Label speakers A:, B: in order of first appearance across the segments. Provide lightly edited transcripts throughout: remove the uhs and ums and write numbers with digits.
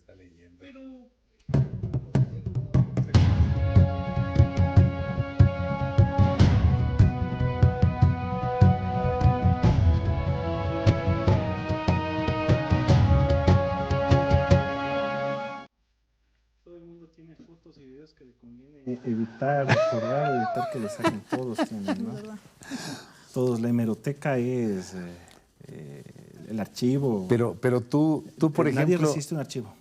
A: está leyendo.
B: Pero todo el mundo tiene fotos y videos que le conviene evitar, recordar, evitar que le saquen. Todos tienen, ¿no? Todos, la hemeroteca es el archivo.
A: Pero tú por
B: Nadie
A: ejemplo,
B: resiste un archivo.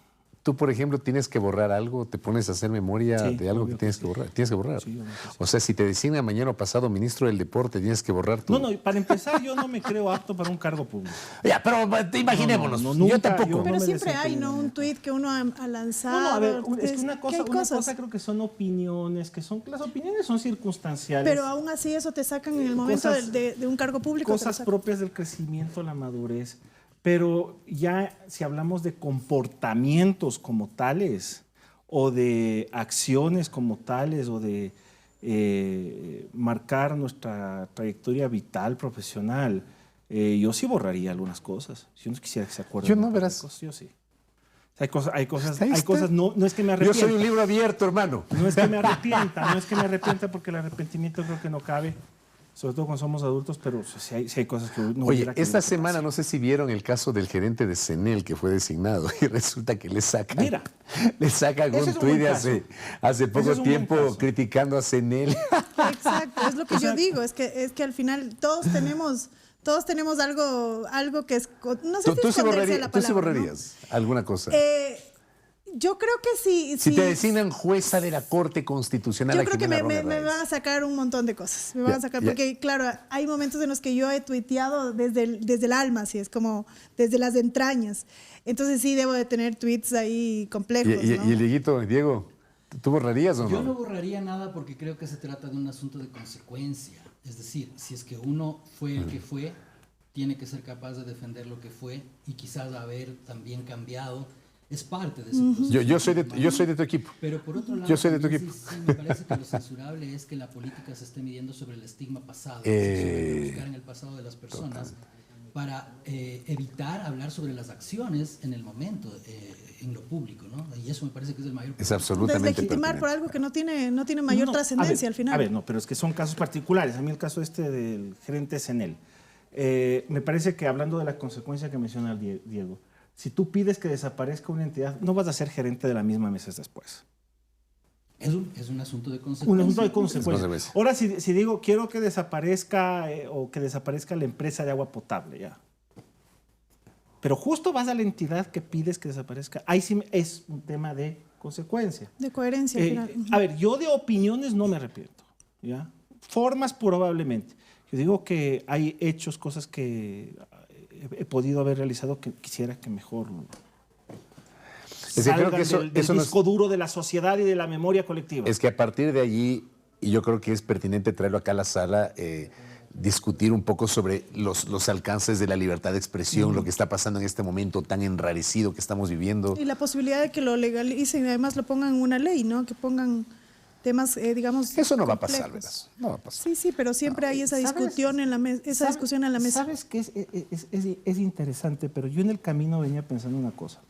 A: tú, por ejemplo, tienes que borrar algo, te pones a hacer memoria
B: Sí,
A: de algo que
B: obvio
A: tienes
B: que
A: que
B: sí.
A: borrar. Tienes que borrar.
B: Sí, obvio que sí.
A: O sea, si te designan mañana o pasado ministro del deporte, tienes que borrar tu...
B: No, para empezar, yo no me creo apto para un cargo público.
A: Ya, pero imaginémonos.
B: No,
A: yo
B: nunca,
A: tampoco.
B: yo no
C: Pero
B: me
C: siempre hay,
B: desempeño
C: ¿no?
B: en
C: Un
B: eso.
C: tuit que uno ha lanzado.
B: No, a ver, es que
C: ¿Qué
B: una
C: cosas?
B: cosa creo que son opiniones, las opiniones son circunstanciales.
C: Pero aún así eso te sacan en el momento
B: Cosas-
C: de un cargo público. te lo
B: Cosas
C: sacan.
B: propias del crecimiento, la madurez. Pero ya si hablamos de comportamientos como tales, o de acciones como tales, o de marcar nuestra trayectoria vital, profesional, yo sí borraría algunas cosas. Si uno quisiera que se acuerde.
A: Yo no, verás.
B: Cosas, yo sí. Hay cosas,
A: Ahí
B: hay
A: está.
B: cosas, no es que me
A: Yo
B: arrepienta.
A: soy un libro abierto, hermano.
B: No es que me arrepienta, no es que me arrepienta porque el arrepentimiento creo que no cabe, sobre todo cuando somos adultos, pero sí hay cosas que no
A: Oye,
B: hubiera querido
A: esta
B: que
A: semana
B: pasen.
A: no sé si vieron el caso del gerente de CENEL que fue designado y resulta que le sacan
B: Mira,
A: un
B: ese es un
A: tuit
B: buen
A: de
B: caso.
A: hace poco
B: es un buen
A: tiempo
B: caso.
A: criticando a CENEL.
C: Exacto, es lo que yo digo, es que al final todos tenemos algo que es, no sé si
A: Tú
C: esconderse la
A: tú sí
C: palabra, ¿no?
A: borrarías alguna cosa.
C: Yo creo que sí.
A: Si te designan jueza de la Corte Constitucional
C: Yo
A: aquí
C: creo que
A: en la
C: me
A: Ronda
C: van a
A: Reyes.
C: sacar un montón de cosas. Me van
A: Ya,
C: a sacar,
A: ya.
C: porque claro, hay momentos en los que yo he tuiteado desde el alma, así es como desde las entrañas. Entonces sí debo de tener tweets ahí complejos, ¿no?
A: Y el Dieguito, Diego, ¿tú borrarías o
D: Yo no
A: no?
D: borraría nada porque creo que se trata de un asunto de consecuencia. Es decir, si es que uno fue el que fue, tiene que ser capaz de defender lo que fue y quizás haber también cambiado. Es parte de ese proceso.
A: Yo soy de tu equipo.
D: Pero por otro lado,
A: Yo soy de tu
D: también
A: equipo.
D: sí me parece que lo censurable es que la política se esté midiendo sobre el estigma pasado, es decir, sobre buscar en el pasado de las personas para evitar hablar sobre las acciones en el momento, en lo público, ¿no? Y eso me parece que es el mayor
A: Es
D: problema.
A: absolutamente
C: Deslegitimar por
A: pertinente.
C: algo que no tiene mayor
B: No,
C: trascendencia al final.
B: A ver, no, pero es que son casos particulares. A mí el caso del gerente CENEL. Me parece que hablando de la consecuencia que menciona el Diego, si tú pides que desaparezca una entidad, no vas a ser gerente de la misma meses después.
D: Es un asunto de
B: Un
D: consecuencia.
B: asunto de consecuencias.
A: consecuencia.
B: Ahora, si digo, quiero que desaparezca o que desaparezca la empresa de agua potable, ya. Pero justo vas a la entidad que pides que desaparezca. Ahí sí es un tema de consecuencia.
C: De coherencia al final.
B: A ver, yo de opiniones no me arrepiento, ¿ya? Formas probablemente. Yo digo que hay hechos, cosas que he podido haber realizado que quisiera que mejor
A: Es que creo que
B: del
A: eso no es-
B: disco duro de la sociedad y de la memoria colectiva.
A: Es que a partir de allí, y yo creo que es pertinente traerlo acá a la sala, discutir un poco sobre los alcances de la libertad de expresión, lo que está pasando en este momento tan enrarecido que estamos viviendo.
C: Y la posibilidad de que lo legalicen y además lo pongan en una ley, ¿no? Que pongan temas, digamos.
A: Eso no va a pasar,
C: complejos.
A: verás. No va a pasar.
C: Sí, pero siempre hay esa
B: ¿Sabes?
C: discusión en la mesa, discusión en la mesa.
B: Sabes que es interesante, pero yo en el camino venía pensando una cosa.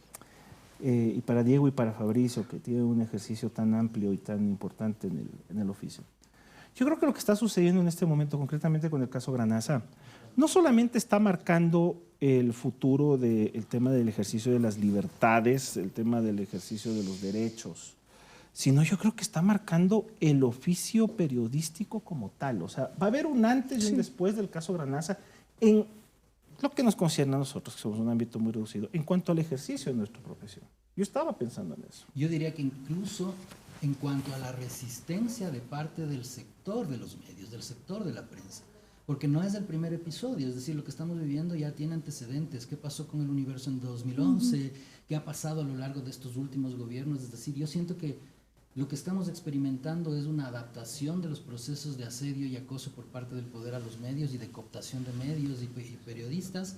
B: Y para Diego y para Fabricio, que tiene un ejercicio tan amplio y tan importante en el oficio. Yo creo que lo que está sucediendo en este momento, concretamente con el caso Granaza, no solamente está marcando el futuro del tema del ejercicio de las libertades, el tema del ejercicio de los derechos, sino yo creo que está marcando el oficio periodístico como tal. O sea, va a haber un antes y un después del caso Granaza en lo que nos concierne a nosotros, que somos un ámbito muy reducido, en cuanto al ejercicio de nuestra profesión. Yo estaba pensando en eso.
D: Yo diría que incluso en cuanto a la resistencia de parte del sector de los medios, del sector de la prensa, porque no es el primer episodio, es decir, lo que estamos viviendo ya tiene antecedentes. ¿Qué pasó con el Universo en 2011? ¿Qué ha pasado a lo largo de estos últimos gobiernos? Es decir, yo siento que lo que estamos experimentando es una adaptación de los procesos de asedio y acoso por parte del poder a los medios y de cooptación de medios y periodistas,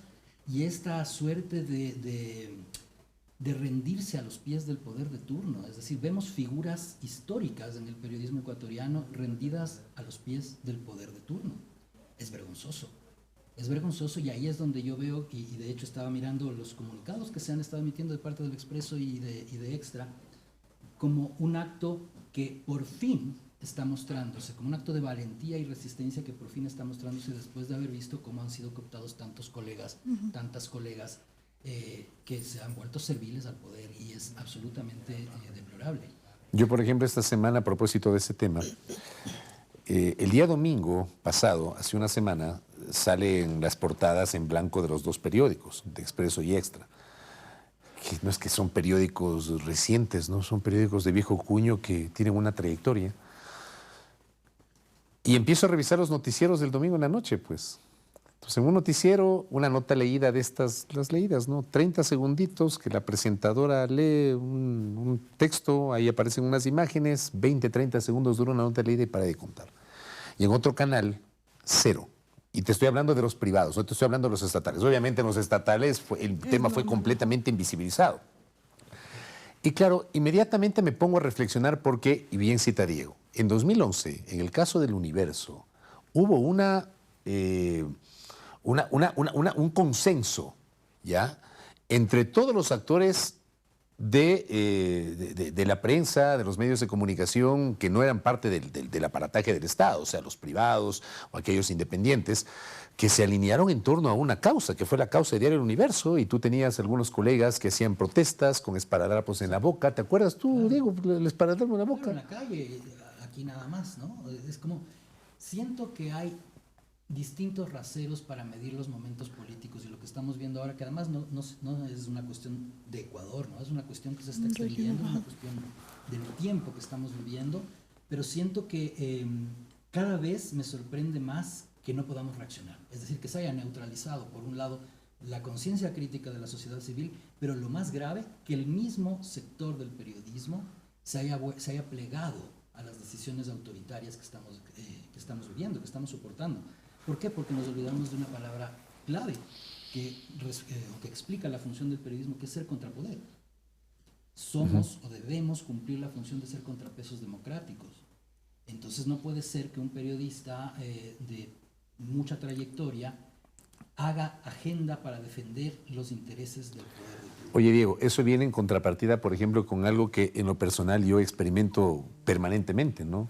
D: y esta suerte de rendirse a los pies del poder de turno. Es decir, vemos figuras históricas en el periodismo ecuatoriano rendidas a los pies del poder de turno. Es vergonzoso. Es vergonzoso y ahí es donde yo veo, y de hecho estaba mirando los comunicados que se han estado emitiendo de parte del Expreso y de Extra, como un acto que por fin está mostrándose, como un acto de valentía y resistencia que por fin está mostrándose después de haber visto cómo han sido cooptados tantos colegas, tantas colegas que se han vuelto serviles al poder, y es absolutamente deplorable.
A: Yo, por ejemplo, esta semana, a propósito de ese tema, el día domingo pasado, hace una semana, salen las portadas en blanco de los dos periódicos, de Expreso y Extra. Que no es que son periódicos recientes, ¿no? Son periódicos de viejo cuño que tienen una trayectoria. Y empiezo a revisar los noticieros del domingo en la noche, pues. Entonces, en un noticiero, una nota leída de estas, las leídas, ¿no? 30 segunditos que la presentadora lee un texto, ahí aparecen unas imágenes, 20, 30 segundos dura una nota leída y para de contar. Y en otro canal, 0. Y te estoy hablando de los privados, no te estoy hablando de los estatales. Obviamente en los estatales el tema fue completamente invisibilizado. Y claro, inmediatamente me pongo a reflexionar porque, y bien cita Diego, en 2011, en el caso del Universo, hubo un consenso, ¿ya?, entre todos los actores de la prensa, de los medios de comunicación que no eran parte del aparataje del Estado, o sea, los privados o aquellos independientes, que se alinearon en torno a una causa, que fue la causa de Diario El Universo, y tú tenías algunos colegas que hacían protestas con esparadrapos en la boca. ¿Te acuerdas tú, Diego, el esparadrapo en la boca?
D: Claro, en la calle, aquí nada más, ¿no? Es como, siento que hay distintos raseros para medir los momentos políticos, y lo que estamos viendo ahora, que además no es una cuestión de Ecuador, ¿no? Es una cuestión que se está extendiendo, una cuestión del tiempo que estamos viviendo, pero siento que cada vez me sorprende más que no podamos reaccionar, es decir, que se haya neutralizado, por un lado, la conciencia crítica de la sociedad civil, pero lo más grave, que el mismo sector del periodismo se haya plegado a las decisiones autoritarias que estamos viviendo, que estamos soportando. ¿Por qué? Porque nos olvidamos de una palabra clave que explica la función del periodismo, que es ser contrapoder. Somos o debemos cumplir la función de ser contrapesos democráticos. Entonces no puede ser que un periodista de mucha trayectoria haga agenda para defender los intereses del poder.
A: Oye, Diego, eso viene en contrapartida, por ejemplo, con algo que en lo personal yo experimento permanentemente, ¿no?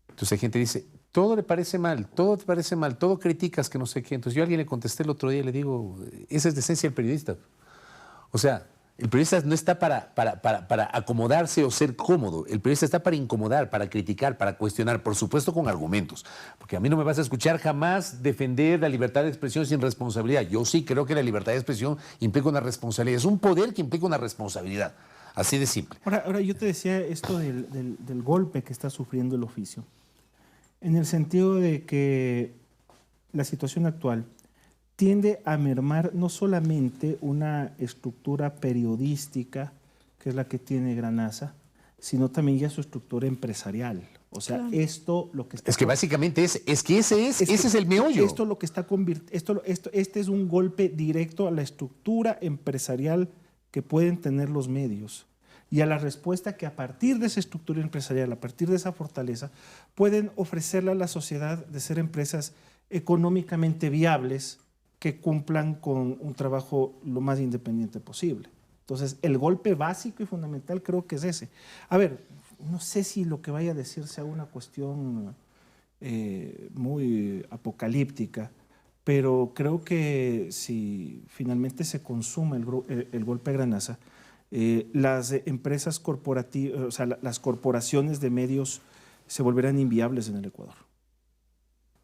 A: Entonces hay gente que dice, todo le parece mal, todo te parece mal, todo criticas que no sé qué. Entonces yo a alguien le contesté el otro día y le digo, esa es la esencia del periodista. O sea, el periodista no está para acomodarse o ser cómodo. El periodista está para incomodar, para criticar, para cuestionar, por supuesto con argumentos. Porque a mí no me vas a escuchar jamás defender la libertad de expresión sin responsabilidad. Yo sí creo que la libertad de expresión implica una responsabilidad. Es un poder que implica una responsabilidad. Así de simple.
B: Ahora yo te decía esto del golpe que está sufriendo el oficio, en el sentido de que la situación actual tiende a mermar no solamente una estructura periodística, que es la que tiene Granaza, sino también ya su estructura empresarial. O sea, claro, esto lo que está...
A: Es que básicamente ese es el meollo.
B: Esto lo que está este es un golpe directo a la estructura empresarial que pueden tener los medios y a la respuesta que a partir de esa estructura empresarial, a partir de esa fortaleza, pueden ofrecerle a la sociedad de ser empresas económicamente viables que cumplan con un trabajo lo más independiente posible. Entonces, el golpe básico y fundamental creo que es ese. A ver, no sé si lo que vaya a decir sea una cuestión muy apocalíptica, pero creo que si finalmente se consume el golpe de Granaza, las empresas corporativas, o sea, las corporaciones de medios se volverán inviables en el Ecuador.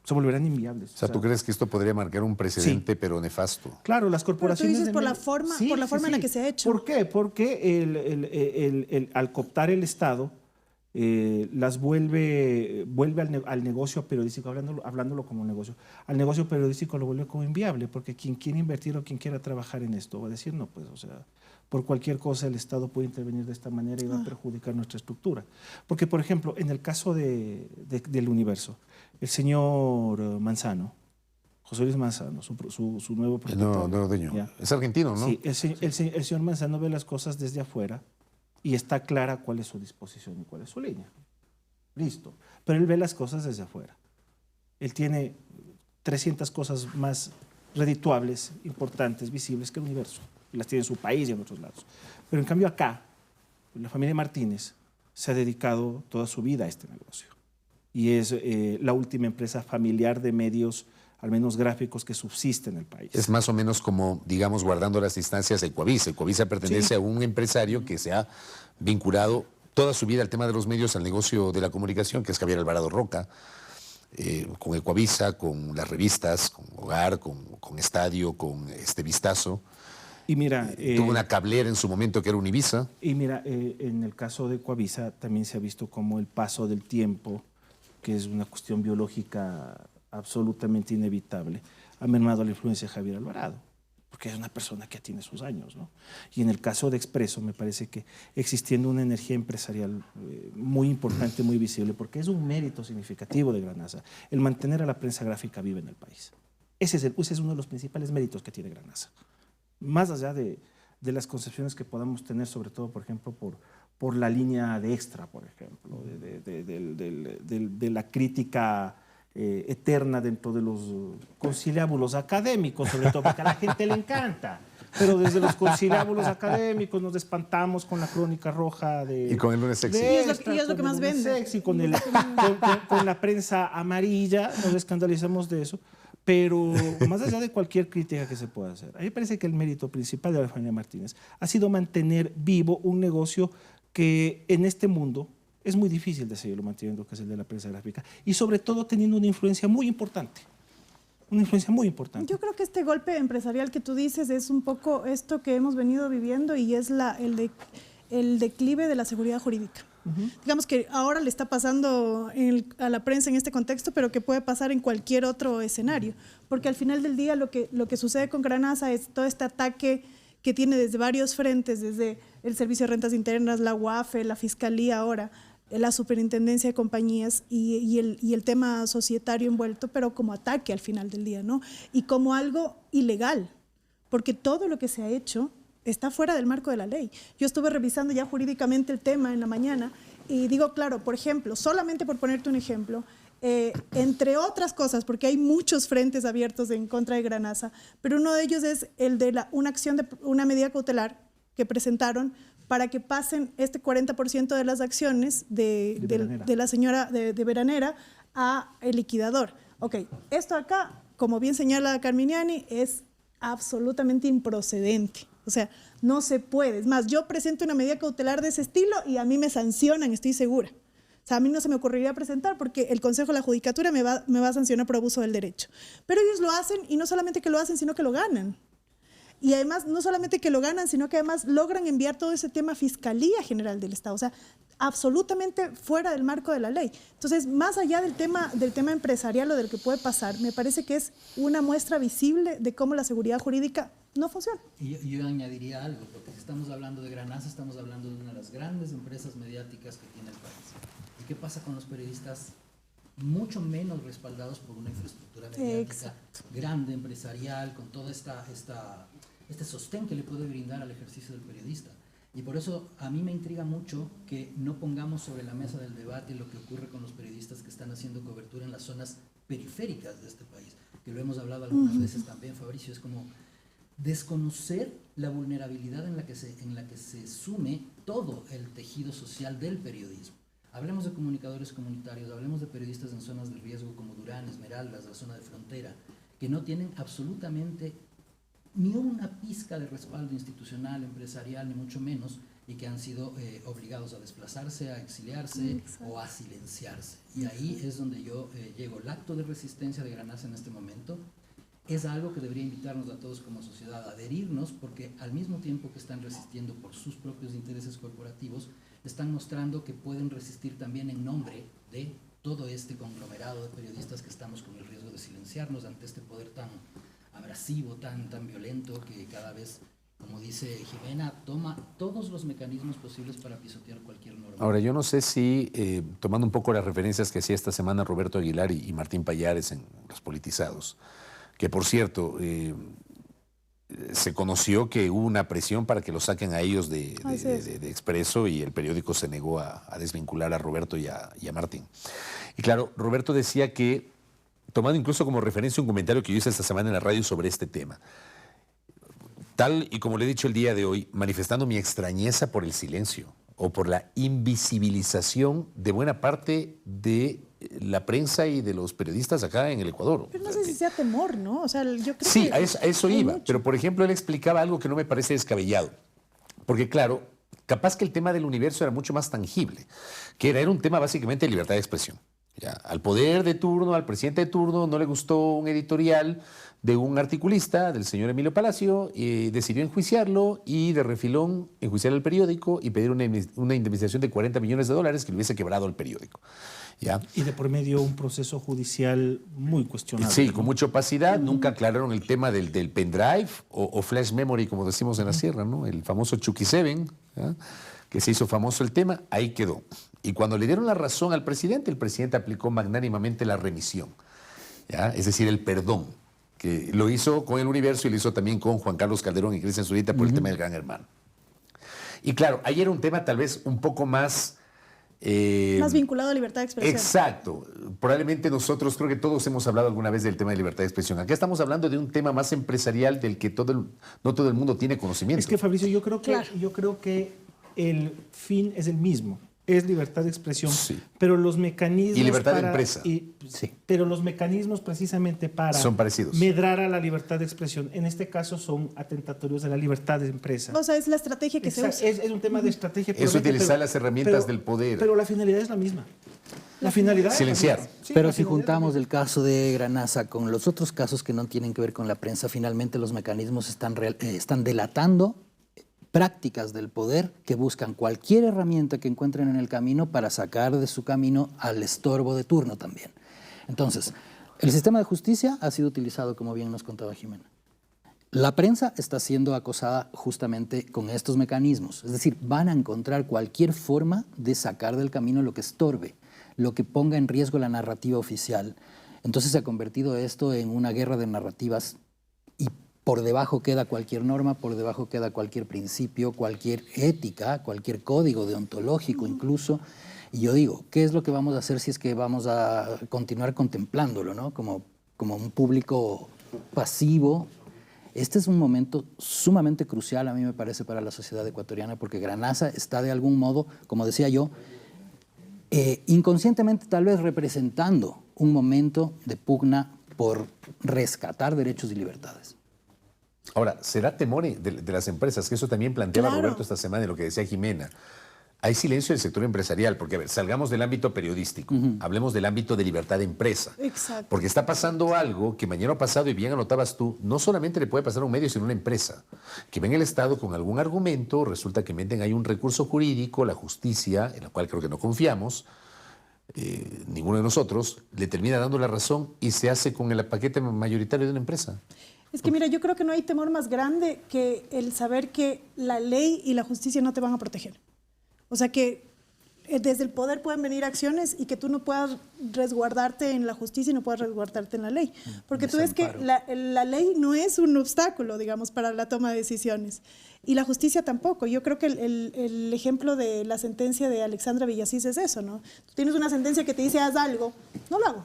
B: Se volverán inviables.
A: O sea, ¿tú crees que esto podría marcar un precedente, sí, pero nefasto?
B: Claro, las corporaciones...
C: Pero tú dices por la forma en la que se ha hecho.
B: ¿Por qué? Porque al cooptar el Estado, las vuelve al negocio periodístico, hablándolo como negocio, al negocio periodístico lo vuelve como inviable, porque quien quiere invertir o quien quiera trabajar en esto va a decir, no, pues, o sea, por cualquier cosa el Estado puede intervenir de esta manera y va a perjudicar nuestra estructura. Porque, por ejemplo, en el caso del Universo, el señor Manzano, José Luis Manzano, su nuevo propietario.
A: No, dueño. Es argentino, ¿no?
B: Sí, el señor Manzano ve las cosas desde afuera y está clara cuál es su disposición y cuál es su línea. Listo. Pero él ve las cosas desde afuera. Él tiene 300 cosas más redituables, importantes, visibles que el Universo. Y las tiene en su país y en otros lados. Pero en cambio acá, la familia Martínez se ha dedicado toda su vida a este negocio. Y es la última empresa familiar de medios, al menos gráficos, que subsiste en el país.
A: Es más o menos como, digamos, guardando las distancias de Ecuavisa. Ecuavisa pertenece a un empresario que se ha vinculado toda su vida al tema de los medios, al negocio de la comunicación, que es Javier Alvarado Roca, con Ecuavisa, con las revistas, con Hogar, con Estadio, con Vistazo.
B: Y mira,
A: tuvo una cablera en su momento que era Univisa.
B: Y mira, en el caso de Ecuavisa también se ha visto como el paso del tiempo, que es una cuestión biológica absolutamente inevitable, ha mermado la influencia de Javier Alvarado, porque es una persona que ya tiene sus años, ¿no? Y en el caso de Expreso me parece que existiendo una energía empresarial muy importante, muy visible, porque es un mérito significativo de Granasa, el mantener a la prensa gráfica viva en el país. Ese es uno de los principales méritos que tiene Granasa. Más allá de las concepciones que podamos tener, sobre todo, por ejemplo, por la línea de Extra, por ejemplo, de la crítica eterna dentro de los conciliábulos académicos, sobre todo porque a la gente le encanta. Pero desde los conciliábulos académicos nos espantamos con la crónica roja de...
A: Y con el lunes sexy.
C: Y es lo que más vende.
B: Sexy, con la prensa amarilla, nos escandalizamos de eso. Pero más allá de cualquier crítica que se pueda hacer, a mí me parece que el mérito principal de la familia Martínez ha sido mantener vivo un negocio que en este mundo es muy difícil de seguirlo manteniendo, que es el de la prensa gráfica, y sobre todo teniendo una influencia muy importante. Una influencia muy importante.
C: Yo creo que este golpe empresarial que tú dices es un poco esto que hemos venido viviendo y es el declive de la seguridad jurídica. Digamos que ahora le está pasando a la prensa en este contexto, pero que puede pasar en cualquier otro escenario. Porque al final del día lo que sucede con Granasa es todo este ataque que tiene desde varios frentes, desde el Servicio de Rentas Internas, la UAFE, la Fiscalía ahora, la Superintendencia de Compañías y el tema societario envuelto, pero como ataque al final del día, ¿no? Y como algo ilegal, porque todo lo que se ha hecho está fuera del marco de la ley. Yo estuve revisando ya jurídicamente el tema en la mañana y digo, claro, por ejemplo, solamente por ponerte un ejemplo, entre otras cosas, porque hay muchos frentes abiertos en contra de Granasa, pero uno de ellos es el de una medida cautelar que presentaron para que pasen este 40% de las acciones de la señora de Veranera a el liquidador. Ok, esto acá, como bien señala Carminiani, es absolutamente improcedente. O sea, no se puede. Es más, yo presento una medida cautelar de ese estilo y a mí me sancionan, estoy segura. O sea, a mí no se me ocurriría presentar porque el Consejo de la Judicatura me va a sancionar por abuso del derecho. Pero ellos lo hacen y no solamente que lo hacen, sino que lo ganan. Y además, no solamente que lo ganan, sino que además logran enviar todo ese tema a Fiscalía General del Estado. O sea, absolutamente fuera del marco de la ley. Entonces, más allá del tema empresarial o del que puede pasar, me parece que es una muestra visible de cómo la seguridad jurídica no funciona.
D: Y yo añadiría algo, porque si estamos hablando de Granasa, estamos hablando de una de las grandes empresas mediáticas que tiene el país. ¿Y qué pasa con los periodistas mucho menos respaldados por una infraestructura mediática grande, empresarial, con todo este sostén que le puede brindar al ejercicio del periodista? Y por eso a mí me intriga mucho que no pongamos sobre la mesa del debate lo que ocurre con los periodistas que están haciendo cobertura en las zonas periféricas de este país, que lo hemos hablado algunas veces también, Fabricio. Es como desconocer la vulnerabilidad en la que se sume todo el tejido social del periodismo. Hablemos de comunicadores comunitarios, hablemos de periodistas en zonas de riesgo como Durán, Esmeraldas, la zona de frontera, que no tienen absolutamente ni una pizca de respaldo institucional, empresarial, ni mucho menos, y que han sido obligados a desplazarse, a exiliarse o a silenciarse. Y ahí es donde yo llego. El acto de resistencia de Granasa en este momento es algo que debería invitarnos a todos como sociedad a adherirnos, porque al mismo tiempo que están resistiendo por sus propios intereses corporativos, están mostrando que pueden resistir también en nombre de todo este conglomerado de periodistas que estamos con el riesgo de silenciarnos ante este poder tan abrasivo, tan violento, que cada vez, como dice Jimena, toma todos los mecanismos posibles para pisotear cualquier norma.
A: Ahora, yo no sé si, tomando un poco las referencias que hacía esta semana Roberto Aguilar y Martín Pallares en Los Politizados, que por cierto, se conoció que hubo una presión para que lo saquen a ellos de Expreso, y el periódico se negó a desvincular a Roberto y a Martín. Y claro, Roberto decía que tomando incluso como referencia un comentario que yo hice esta semana en la radio sobre este tema. Tal y como le he dicho el día de hoy, manifestando mi extrañeza por el silencio o por la invisibilización de buena parte de la prensa y de los periodistas acá en el Ecuador.
C: Pero no sé si sea temor, ¿no? O sea, yo creo
A: Sí,
C: que
A: a eso
C: hay
A: iba.
C: mucho.
A: Pero, por ejemplo, él explicaba algo que no me parece descabellado. Porque, claro, capaz que el tema del universo era mucho más tangible, que era un tema básicamente de libertad de expresión. Ya, al poder de turno, al presidente de turno, no le gustó un editorial de un articulista, del señor Emilio Palacio, y decidió enjuiciarlo y de refilón enjuiciar al periódico y pedir una indemnización de $40 millones que le hubiese quebrado el periódico. ¿Ya?
B: Y de por medio un proceso judicial muy cuestionable.
A: Sí,
B: ¿no?
A: con mucha opacidad. Nunca aclararon el tema del pendrive o flash memory, como decimos en la sierra, ¿no? El famoso Chucky 7, ¿ya? Que se hizo famoso el tema, ahí quedó. Y cuando le dieron la razón al presidente, el presidente aplicó magnánimamente la remisión, ¿ya? Es decir, el perdón, que lo hizo con el Universo y lo hizo también con Juan Carlos Calderón y Cristian Zurita por el tema del Gran Hermano. Y claro, ahí era un tema tal vez un poco más...
C: Más vinculado a libertad de expresión.
A: Exacto. Probablemente nosotros, creo que todos hemos hablado alguna vez del tema de libertad de expresión. Acá estamos hablando de un tema más empresarial del que no todo el mundo tiene conocimiento.
B: Es que, Fabricio, yo creo
C: Claro.
B: que el fin es el mismo. Es libertad de expresión,
A: Sí.
B: pero los mecanismos
A: Y libertad de empresa.
B: Sí. Pero los mecanismos precisamente para
A: Son parecidos.
B: medrar a la libertad de expresión, en este caso son atentatorios de la libertad de empresa.
C: O sea, es la estrategia que se
B: Exacto,
C: usa.
B: es un tema de estrategia.
A: Es
B: puramente,
A: utilizar las herramientas del poder.
B: Pero la finalidad es la misma. La finalidad es la
A: Silenciar.
B: misma. Sí,
E: Pero
B: la
E: si
B: finalidad es la
E: juntamos
B: misma.
E: el caso de Granaza con los otros casos que no tienen que ver con la prensa, finalmente los mecanismos están delatando prácticas del poder que buscan cualquier herramienta que encuentren en el camino para sacar de su camino al estorbo de turno también. Entonces, el sistema de justicia ha sido utilizado, como bien nos contaba Jimena. La prensa está siendo acosada justamente con estos mecanismos. Es decir, van a encontrar cualquier forma de sacar del camino lo que estorbe, lo que ponga en riesgo la narrativa oficial. Entonces se ha convertido esto en una guerra de narrativas y por debajo queda cualquier norma, por debajo queda cualquier principio, cualquier ética, cualquier código deontológico incluso. Y yo digo, ¿qué es lo que vamos a hacer si es que vamos a continuar contemplándolo, ¿no? Como un público pasivo? Este es un momento sumamente crucial, a mí me parece, para la sociedad ecuatoriana, porque Granaza está de algún modo, como decía yo, inconscientemente tal vez representando un momento de pugna por rescatar derechos y libertades.
A: Ahora, ¿será temor de las empresas? Que eso también planteaba
C: Claro.
A: Roberto esta semana y lo que decía Jimena. Hay silencio del sector empresarial, porque, a ver, salgamos del ámbito periodístico, hablemos del ámbito de libertad de empresa.
C: Exacto.
A: Porque está pasando algo que mañana pasado, y bien anotabas tú, no solamente le puede pasar a un medio, sino a una empresa. Que ven el Estado con algún argumento, resulta que meten ahí un recurso jurídico, la justicia, en la cual creo que no confiamos, ninguno de nosotros, le termina dando la razón y se hace con el paquete mayoritario de una empresa.
C: Es que mira, yo creo que no hay temor más grande que el saber que la ley y la justicia no te van a proteger. O sea que desde el poder pueden venir acciones y que tú no puedas resguardarte en la justicia y no puedas resguardarte en la ley. Porque tú ves que la ley no es un obstáculo, digamos, para la toma de decisiones. Y la justicia tampoco. Yo creo que el ejemplo de la sentencia de Alexandra Villasís es eso, ¿no? Tú tienes una sentencia que te dice haz algo, no lo hago.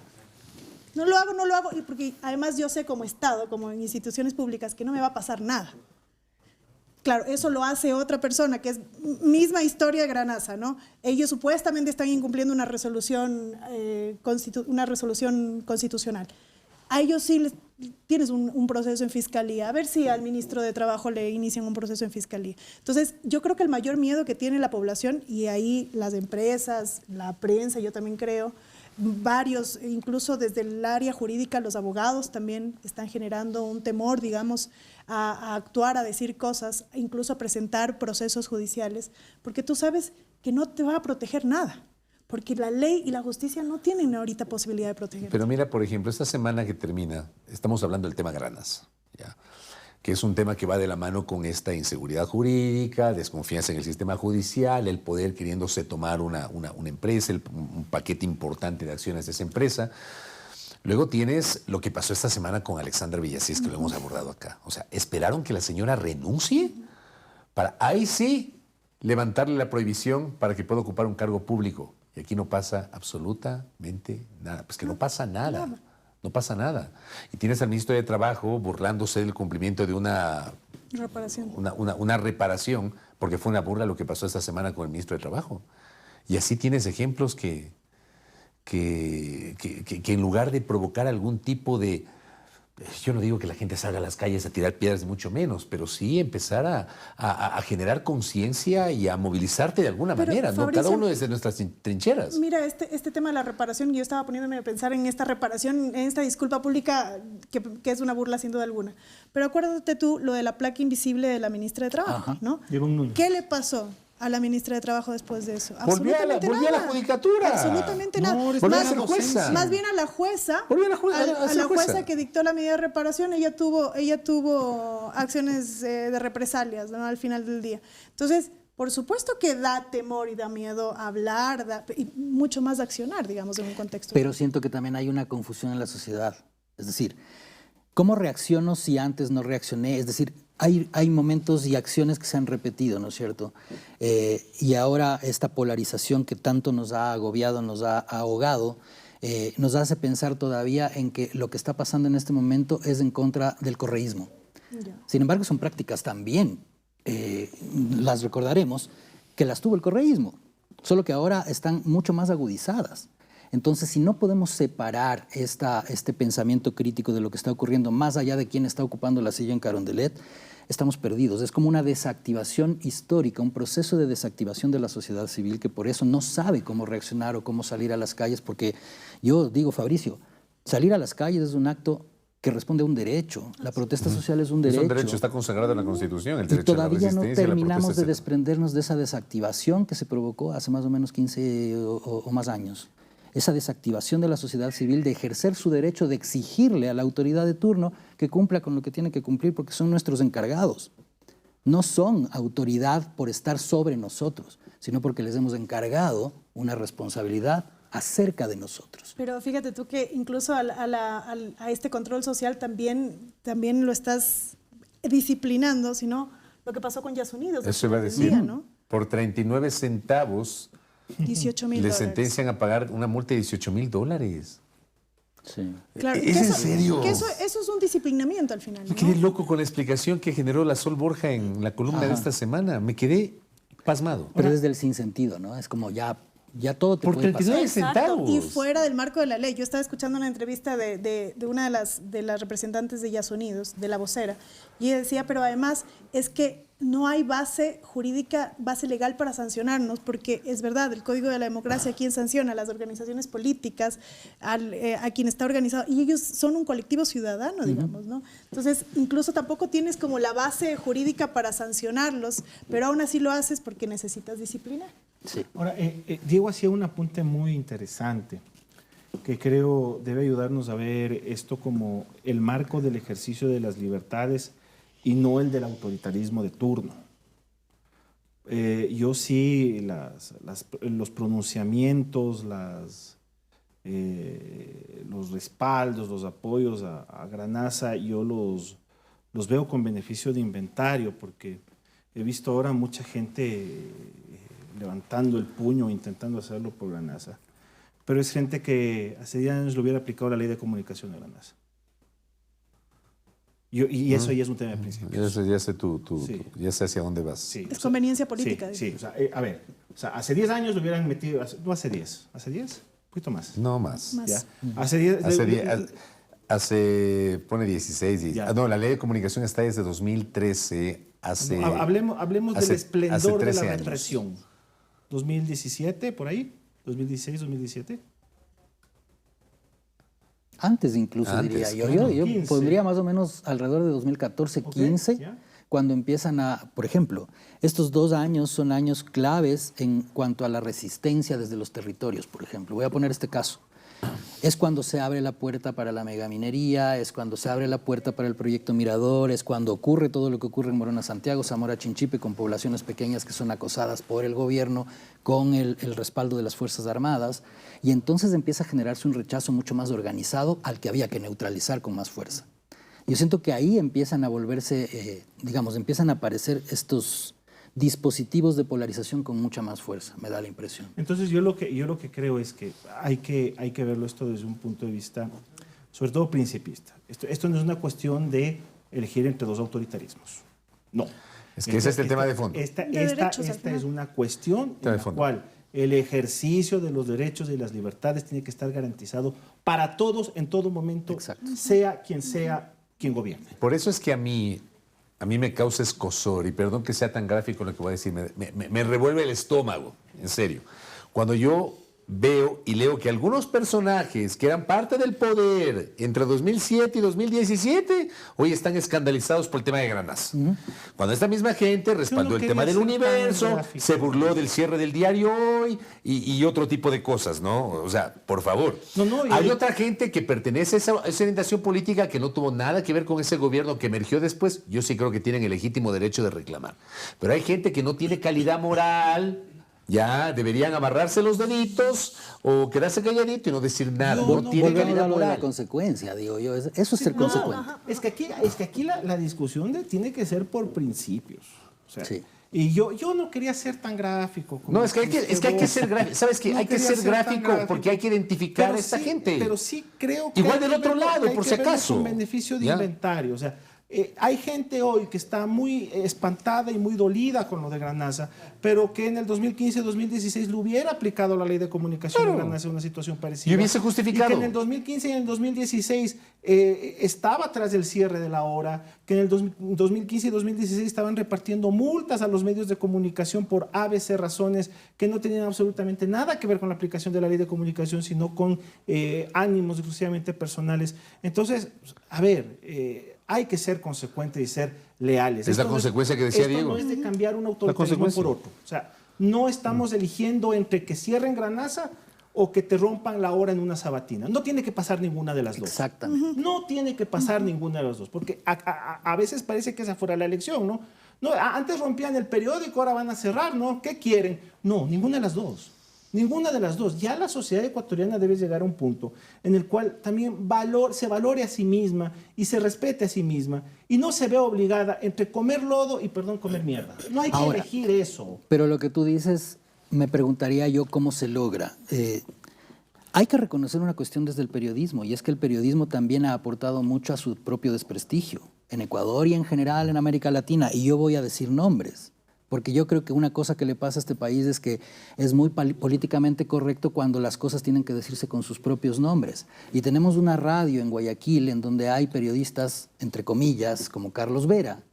C: No lo hago, y porque además yo sé como Estado, como en instituciones públicas, que no me va a pasar nada. Claro, eso lo hace otra persona, que es misma historia de Granaza, ¿no? Ellos supuestamente están incumpliendo una resolución constitucional. A ellos sí tienes un proceso en fiscalía. A ver si al ministro de Trabajo le inician un proceso en fiscalía. Entonces, yo creo que el mayor miedo que tiene la población, y ahí las empresas, la prensa, yo también creo, varios, incluso desde el área jurídica, los abogados también están generando un temor, digamos, a actuar, a decir cosas, incluso a presentar procesos judiciales, porque tú sabes que no te va a proteger nada, porque la ley y la justicia no tienen ahorita posibilidad de proteger.
A: Pero mira, por ejemplo, esta semana que termina, estamos hablando del tema Granas, ¿ya? Que es un tema que va de la mano con esta inseguridad jurídica, desconfianza en el sistema judicial, el poder queriéndose tomar una empresa, un paquete importante de acciones de esa empresa. Luego tienes lo que pasó esta semana con Alexandra Villasís, que lo hemos abordado acá. O sea, esperaron que la señora renuncie para ahí sí levantarle la prohibición para que pueda ocupar un cargo público. Y aquí no pasa absolutamente nada. Pues que no pasa nada. no pasa nada. Y tienes al ministro de Trabajo burlándose del cumplimiento de una reparación, porque fue una burla lo que pasó esta semana con el ministro de Trabajo. Y así tienes ejemplos que en lugar de provocar algún tipo de... Yo no digo que la gente salga a las calles a tirar piedras, mucho menos, pero sí empezar a generar conciencia y a movilizarte de alguna manera, ¿no? Cada uno desde nuestras trincheras.
C: Mira, este tema de la reparación, yo estaba poniéndome a pensar en esta reparación, en esta disculpa pública, que es una burla sin duda alguna. Pero acuérdate tú lo de la placa invisible de la ministra de Trabajo, ¿no? ¿Qué le pasó a la ministra de Trabajo después de eso?
A: Volvió a la judicatura.
C: Absolutamente nada.
A: Volvió a ser jueza.
C: Más bien a la jueza.
A: Volvió a
C: la jueza que dictó la medida de reparación, ella tuvo acciones de represalias, ¿no? Al final del día. Entonces, por supuesto que da temor y da miedo hablar y mucho más de accionar, digamos, en un contexto.
E: Pero siento que también hay una confusión en la sociedad. Es decir, ¿cómo reacciono si antes no reaccioné? Es decir, hay momentos y acciones que se han repetido, ¿no es cierto? Y ahora esta polarización que tanto nos ha agobiado, nos ha ahogado, nos hace pensar todavía en que lo que está pasando en este momento es en contra del correísmo. Sin embargo, son prácticas también, las recordaremos, que las tuvo el correísmo, solo que ahora están mucho más agudizadas. Entonces, si no podemos separar este pensamiento crítico de lo que está ocurriendo más allá de quién está ocupando la silla en Carondelet, estamos perdidos. Es como una desactivación histórica, un proceso de desactivación de la sociedad civil que por eso no sabe cómo reaccionar o cómo salir a las calles, porque yo digo, Fabricio, salir a las calles es un acto que responde a un derecho. La protesta social es un derecho.
A: Es un derecho, está consagrado en la Constitución, el
E: y
A: derecho a la
E: todavía no
A: resistencia,
E: terminamos de desprendernos de esa desactivación que se provocó hace más o menos 15 o más años. Esa desactivación de la sociedad civil de ejercer su derecho de exigirle a la autoridad de turno que cumpla con lo que tiene que cumplir porque son nuestros encargados. No son autoridad por estar sobre nosotros, sino porque les hemos encargado una responsabilidad acerca de nosotros.
C: Pero fíjate tú que incluso a este control social también lo estás disciplinando, sino lo que pasó con Yas Unidos.
A: Eso iba a decir,
C: ¿no?
A: Por 39 centavos
C: 18,000
A: le
C: dólares.
A: sentencian a pagar una multa de $18,000.
E: Sí.
C: Claro,
A: ¿Es en serio?
C: Que eso es un disciplinamiento al final,
A: Me
C: ¿no?
A: quedé loco con la explicación que generó la Sol Borja en la columna de esta semana. Me quedé pasmado.
E: Pero desde el sinsentido, ¿no? Es como ya todo te
A: Por
E: puede pasar.
A: 39
C: Exacto,
A: centavos.
C: y fuera del marco de la ley. Yo estaba escuchando una entrevista de una de las representantes de Yas Unidos, de la vocera, y ella decía, pero además es que no hay base jurídica, base legal para sancionarnos, porque es verdad, el Código de la Democracia, quien sanciona a las organizaciones políticas, a quien está organizado, y ellos son un colectivo ciudadano, digamos, ¿no? Entonces, incluso tampoco tienes como la base jurídica para sancionarlos, pero aún así lo haces porque necesitas disciplinar.
E: Sí.
B: Ahora, Diego hacía un apunte muy interesante que creo debe ayudarnos a ver esto como el marco del ejercicio de las libertades y no el del autoritarismo de turno. Yo sí, los pronunciamientos, los respaldos, los apoyos a Granaza, yo los veo con beneficio de inventario, porque he visto ahora mucha gente levantando el puño, intentando hacerlo por Granaza. Pero es gente que hace 10 años le hubiera aplicado la ley de comunicación a Granaza. Y eso ya es un tema de principio.
A: Ya sé
B: Sí.
A: ya sé hacia dónde vas.
B: Sí,
C: Es conveniencia política.
B: Sí, o sea, a ver, hace 10 años lo hubieran metido, no hace 10, ¿hace 10? Un poquito más.
A: No más.
C: Más.
B: ¿Ya? Hace 10,
A: Pone 16.
B: Ya.
A: No, la ley de comunicación está desde 2013.
B: hablemos del
A: hace
B: esplendor de
A: 13
B: la
A: años.
B: represión. 2017, por ahí, 2016, 2017.
E: Antes incluso,
A: Antes,
E: diría yo.
B: bueno,
E: Yo
B: 15.
E: pondría más o menos alrededor de 2014, 15,
B: ya.
E: cuando empiezan por ejemplo, estos 2 años son años claves en cuanto a la resistencia desde los territorios, por ejemplo. Voy a poner este caso. Es cuando se abre la puerta para la megaminería, es cuando se abre la puerta para el proyecto Mirador, es cuando ocurre todo lo que ocurre en Morona Santiago, Zamora Chinchipe, con poblaciones pequeñas que son acosadas por el gobierno, con el respaldo de las Fuerzas Armadas, y entonces empieza a generarse un rechazo mucho más organizado al que había que neutralizar con más fuerza. Yo siento que ahí empiezan a volverse, empiezan a aparecer estos dispositivos de polarización con mucha más fuerza, me da la impresión.
B: Entonces yo lo que creo es que hay que verlo esto desde un punto de vista sobre todo principista. Esto no es una cuestión de elegir entre dos autoritarismos. No.
A: Es que ese es el tema de fondo.
B: Esta
C: derechos, al final.
B: es una cuestión en la cual el ejercicio de los derechos y las libertades tiene que estar garantizado para todos en todo momento, sea quien gobierne.
A: Por eso es que a mí me causa escozor, y perdón que sea tan gráfico lo que voy a decir, me revuelve el estómago, en serio. Cuando yo veo y leo que algunos personajes que eran parte del poder entre 2007 y 2017 hoy están escandalizados por el tema de Granaza. Cuando esta misma gente respaldó el tema del Universo, se burló del cierre del diario Hoy y otro tipo de cosas, ¿no? O sea, por favor. Hay otra gente que pertenece a esa orientación política que no tuvo nada que ver con ese gobierno que emergió después. Yo sí creo que tienen el legítimo derecho de reclamar. Pero hay gente que no tiene calidad moral. Ya deberían amarrarse los deditos o quedarse calladito y no decir nada. No tiene calidad moral.
E: La consecuencia, digo yo. Eso es ser consecuente.
B: Es que aquí la discusión tiene que ser por principios. O sea,
E: sí.
B: Y yo no quería ser tan gráfico.
A: No, es que hay que ser gráfico. ¿Sabes qué? Hay que ser gráfico porque hay que identificar a esta gente.
B: Pero sí creo que...
A: Igual del otro lado, por si acaso.
B: Un beneficio de inventario. O sea, hay gente hoy que está muy espantada y muy dolida con lo de Granaza, pero que en el 2015-2016 le hubiera aplicado la ley de comunicación de Granaza en una situación parecida.
A: Y hubiese justificado.
B: Y que en el 2015 y en el 2016 estaba tras del cierre de la hora, que en el 2015 y 2016 estaban repartiendo multas a los medios de comunicación por ABC razones que no tenían absolutamente nada que ver con la aplicación de la ley de comunicación, sino con ánimos exclusivamente personales. Entonces, a ver... hay que ser consecuentes y ser leales.
A: Es la consecuencia que decía Diego.
B: No es de cambiar un autoritarismo por otro. O sea, no estamos eligiendo entre que cierren Granaza o que te rompan la hora en una sabatina. No tiene que pasar ninguna de las dos.
E: Exactamente.
B: No tiene que pasar ninguna de las dos, porque a veces parece que esa fuera la elección, ¿no? Antes rompían el periódico, ahora van a cerrar, ¿no? ¿Qué quieren? No, ninguna de las dos. Ninguna de las dos. Ya la sociedad ecuatoriana debe llegar a un punto en el cual también se valore a sí misma y se respete a sí misma y no se vea obligada entre comer lodo y, comer mierda. No hay que elegir eso.
E: Pero lo que tú dices, me preguntaría yo cómo se logra. Hay que reconocer una cuestión desde el periodismo, y es que el periodismo también ha aportado mucho a su propio desprestigio en Ecuador y en general en América Latina, y yo voy a decir nombres. Porque yo creo que una cosa que le pasa a este país es que es muy políticamente correcto cuando las cosas tienen que decirse con sus propios nombres. Y tenemos una radio en Guayaquil en donde hay periodistas, entre comillas, como Carlos Vera,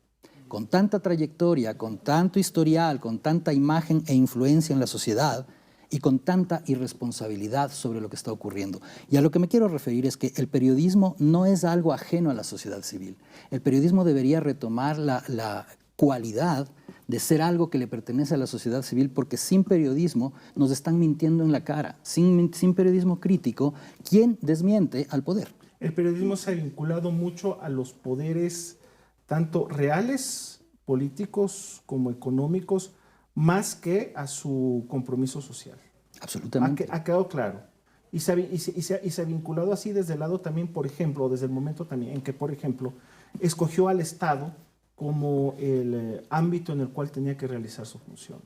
E: con tanta trayectoria, con tanto historial, con tanta imagen e influencia en la sociedad y con tanta irresponsabilidad sobre lo que está ocurriendo. Y a lo que me quiero referir es que el periodismo no es algo ajeno a la sociedad civil. El periodismo debería retomar la cualidad de ser algo que le pertenece a la sociedad civil, porque sin periodismo nos están mintiendo en la cara. Sin periodismo crítico, ¿quién desmiente al poder?
B: El periodismo se ha vinculado mucho a los poderes, tanto reales, políticos, como económicos, más que a su compromiso social.
E: Absolutamente.
B: Ha quedado claro. Y se ha vinculado así desde el lado también, por ejemplo, desde el momento también en que, por ejemplo, escogió al Estado como el ámbito en el cual tenía que realizar su función,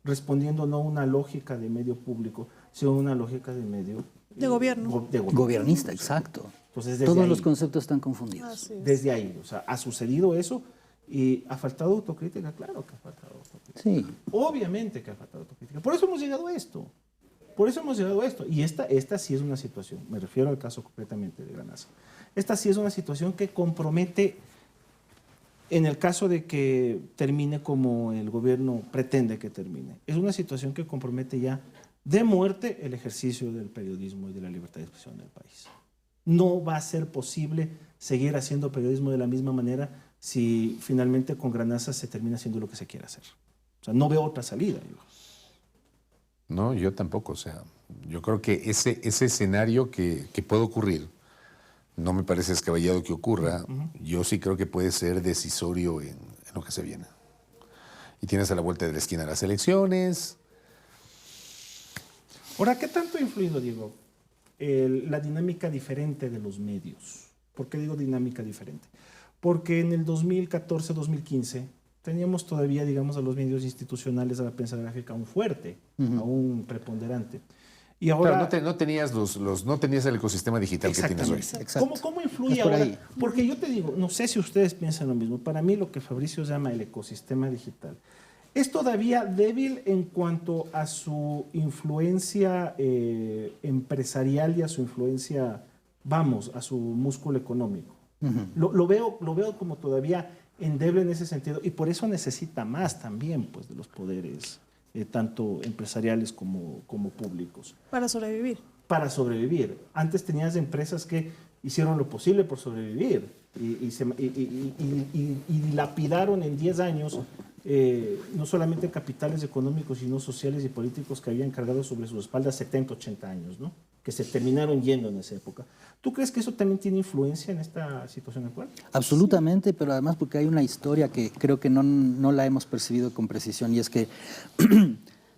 B: respondiendo no a una lógica de medio público, sino a una lógica de medio...
C: De gobierno.
E: Gobernista, exacto.
B: Entonces,
E: todos los conceptos están confundidos.
B: Desde ahí, o sea, ha sucedido eso y ha faltado autocrítica, claro que ha faltado autocrítica.
E: Sí.
B: Obviamente que ha faltado autocrítica. Por eso hemos llegado a esto. Por eso hemos llegado a esto. Y esta sí es una situación, me refiero al caso completamente de Granaza. Esta sí es una situación que compromete... En el caso de que termine como el gobierno pretende que termine, es una situación que compromete ya de muerte el ejercicio del periodismo y de la libertad de expresión del país. No va a ser posible seguir haciendo periodismo de la misma manera si finalmente con Granaza se termina haciendo lo que se quiere hacer. O sea, no veo otra salida.
A: No, yo tampoco. O sea, yo creo que ese escenario que puede ocurrir, no me parece descabellado que ocurra. Yo sí creo que puede ser decisorio en lo que se viene. Y tienes a la vuelta de la esquina las elecciones.
B: Ahora, ¿qué tanto ha influido, Diego, la dinámica diferente de los medios? ¿Por qué digo dinámica diferente? Porque en el 2014-2015 teníamos todavía, digamos, a los medios institucionales, a la prensa gráfica aún fuerte, aún preponderante. Y ahora,
A: Claro, no tenías no tenías el ecosistema digital que tienes hoy.
E: Exacto.
B: ¿Cómo influye
E: Es por
B: ahora?
E: ahí.
B: Porque yo te digo, no sé si ustedes piensan lo mismo. Para mí lo que Fabricio llama el ecosistema digital es todavía débil en cuanto a su influencia empresarial y a su influencia, a su músculo económico. Lo veo como todavía endeble en ese sentido y por eso necesita más también pues, de los poderes, tanto empresariales como públicos.
C: Para sobrevivir.
B: Para sobrevivir. Antes tenías empresas que hicieron lo posible por sobrevivir y lapidaron en 10 años no solamente capitales económicos, sino sociales y políticos que habían cargado sobre sus espaldas 70, 80 años, ¿no? Que se terminaron yendo en esa época. ¿Tú crees que eso también tiene influencia en esta situación actual?
E: Absolutamente, pero además porque hay una historia que creo que no la hemos percibido con precisión, y es que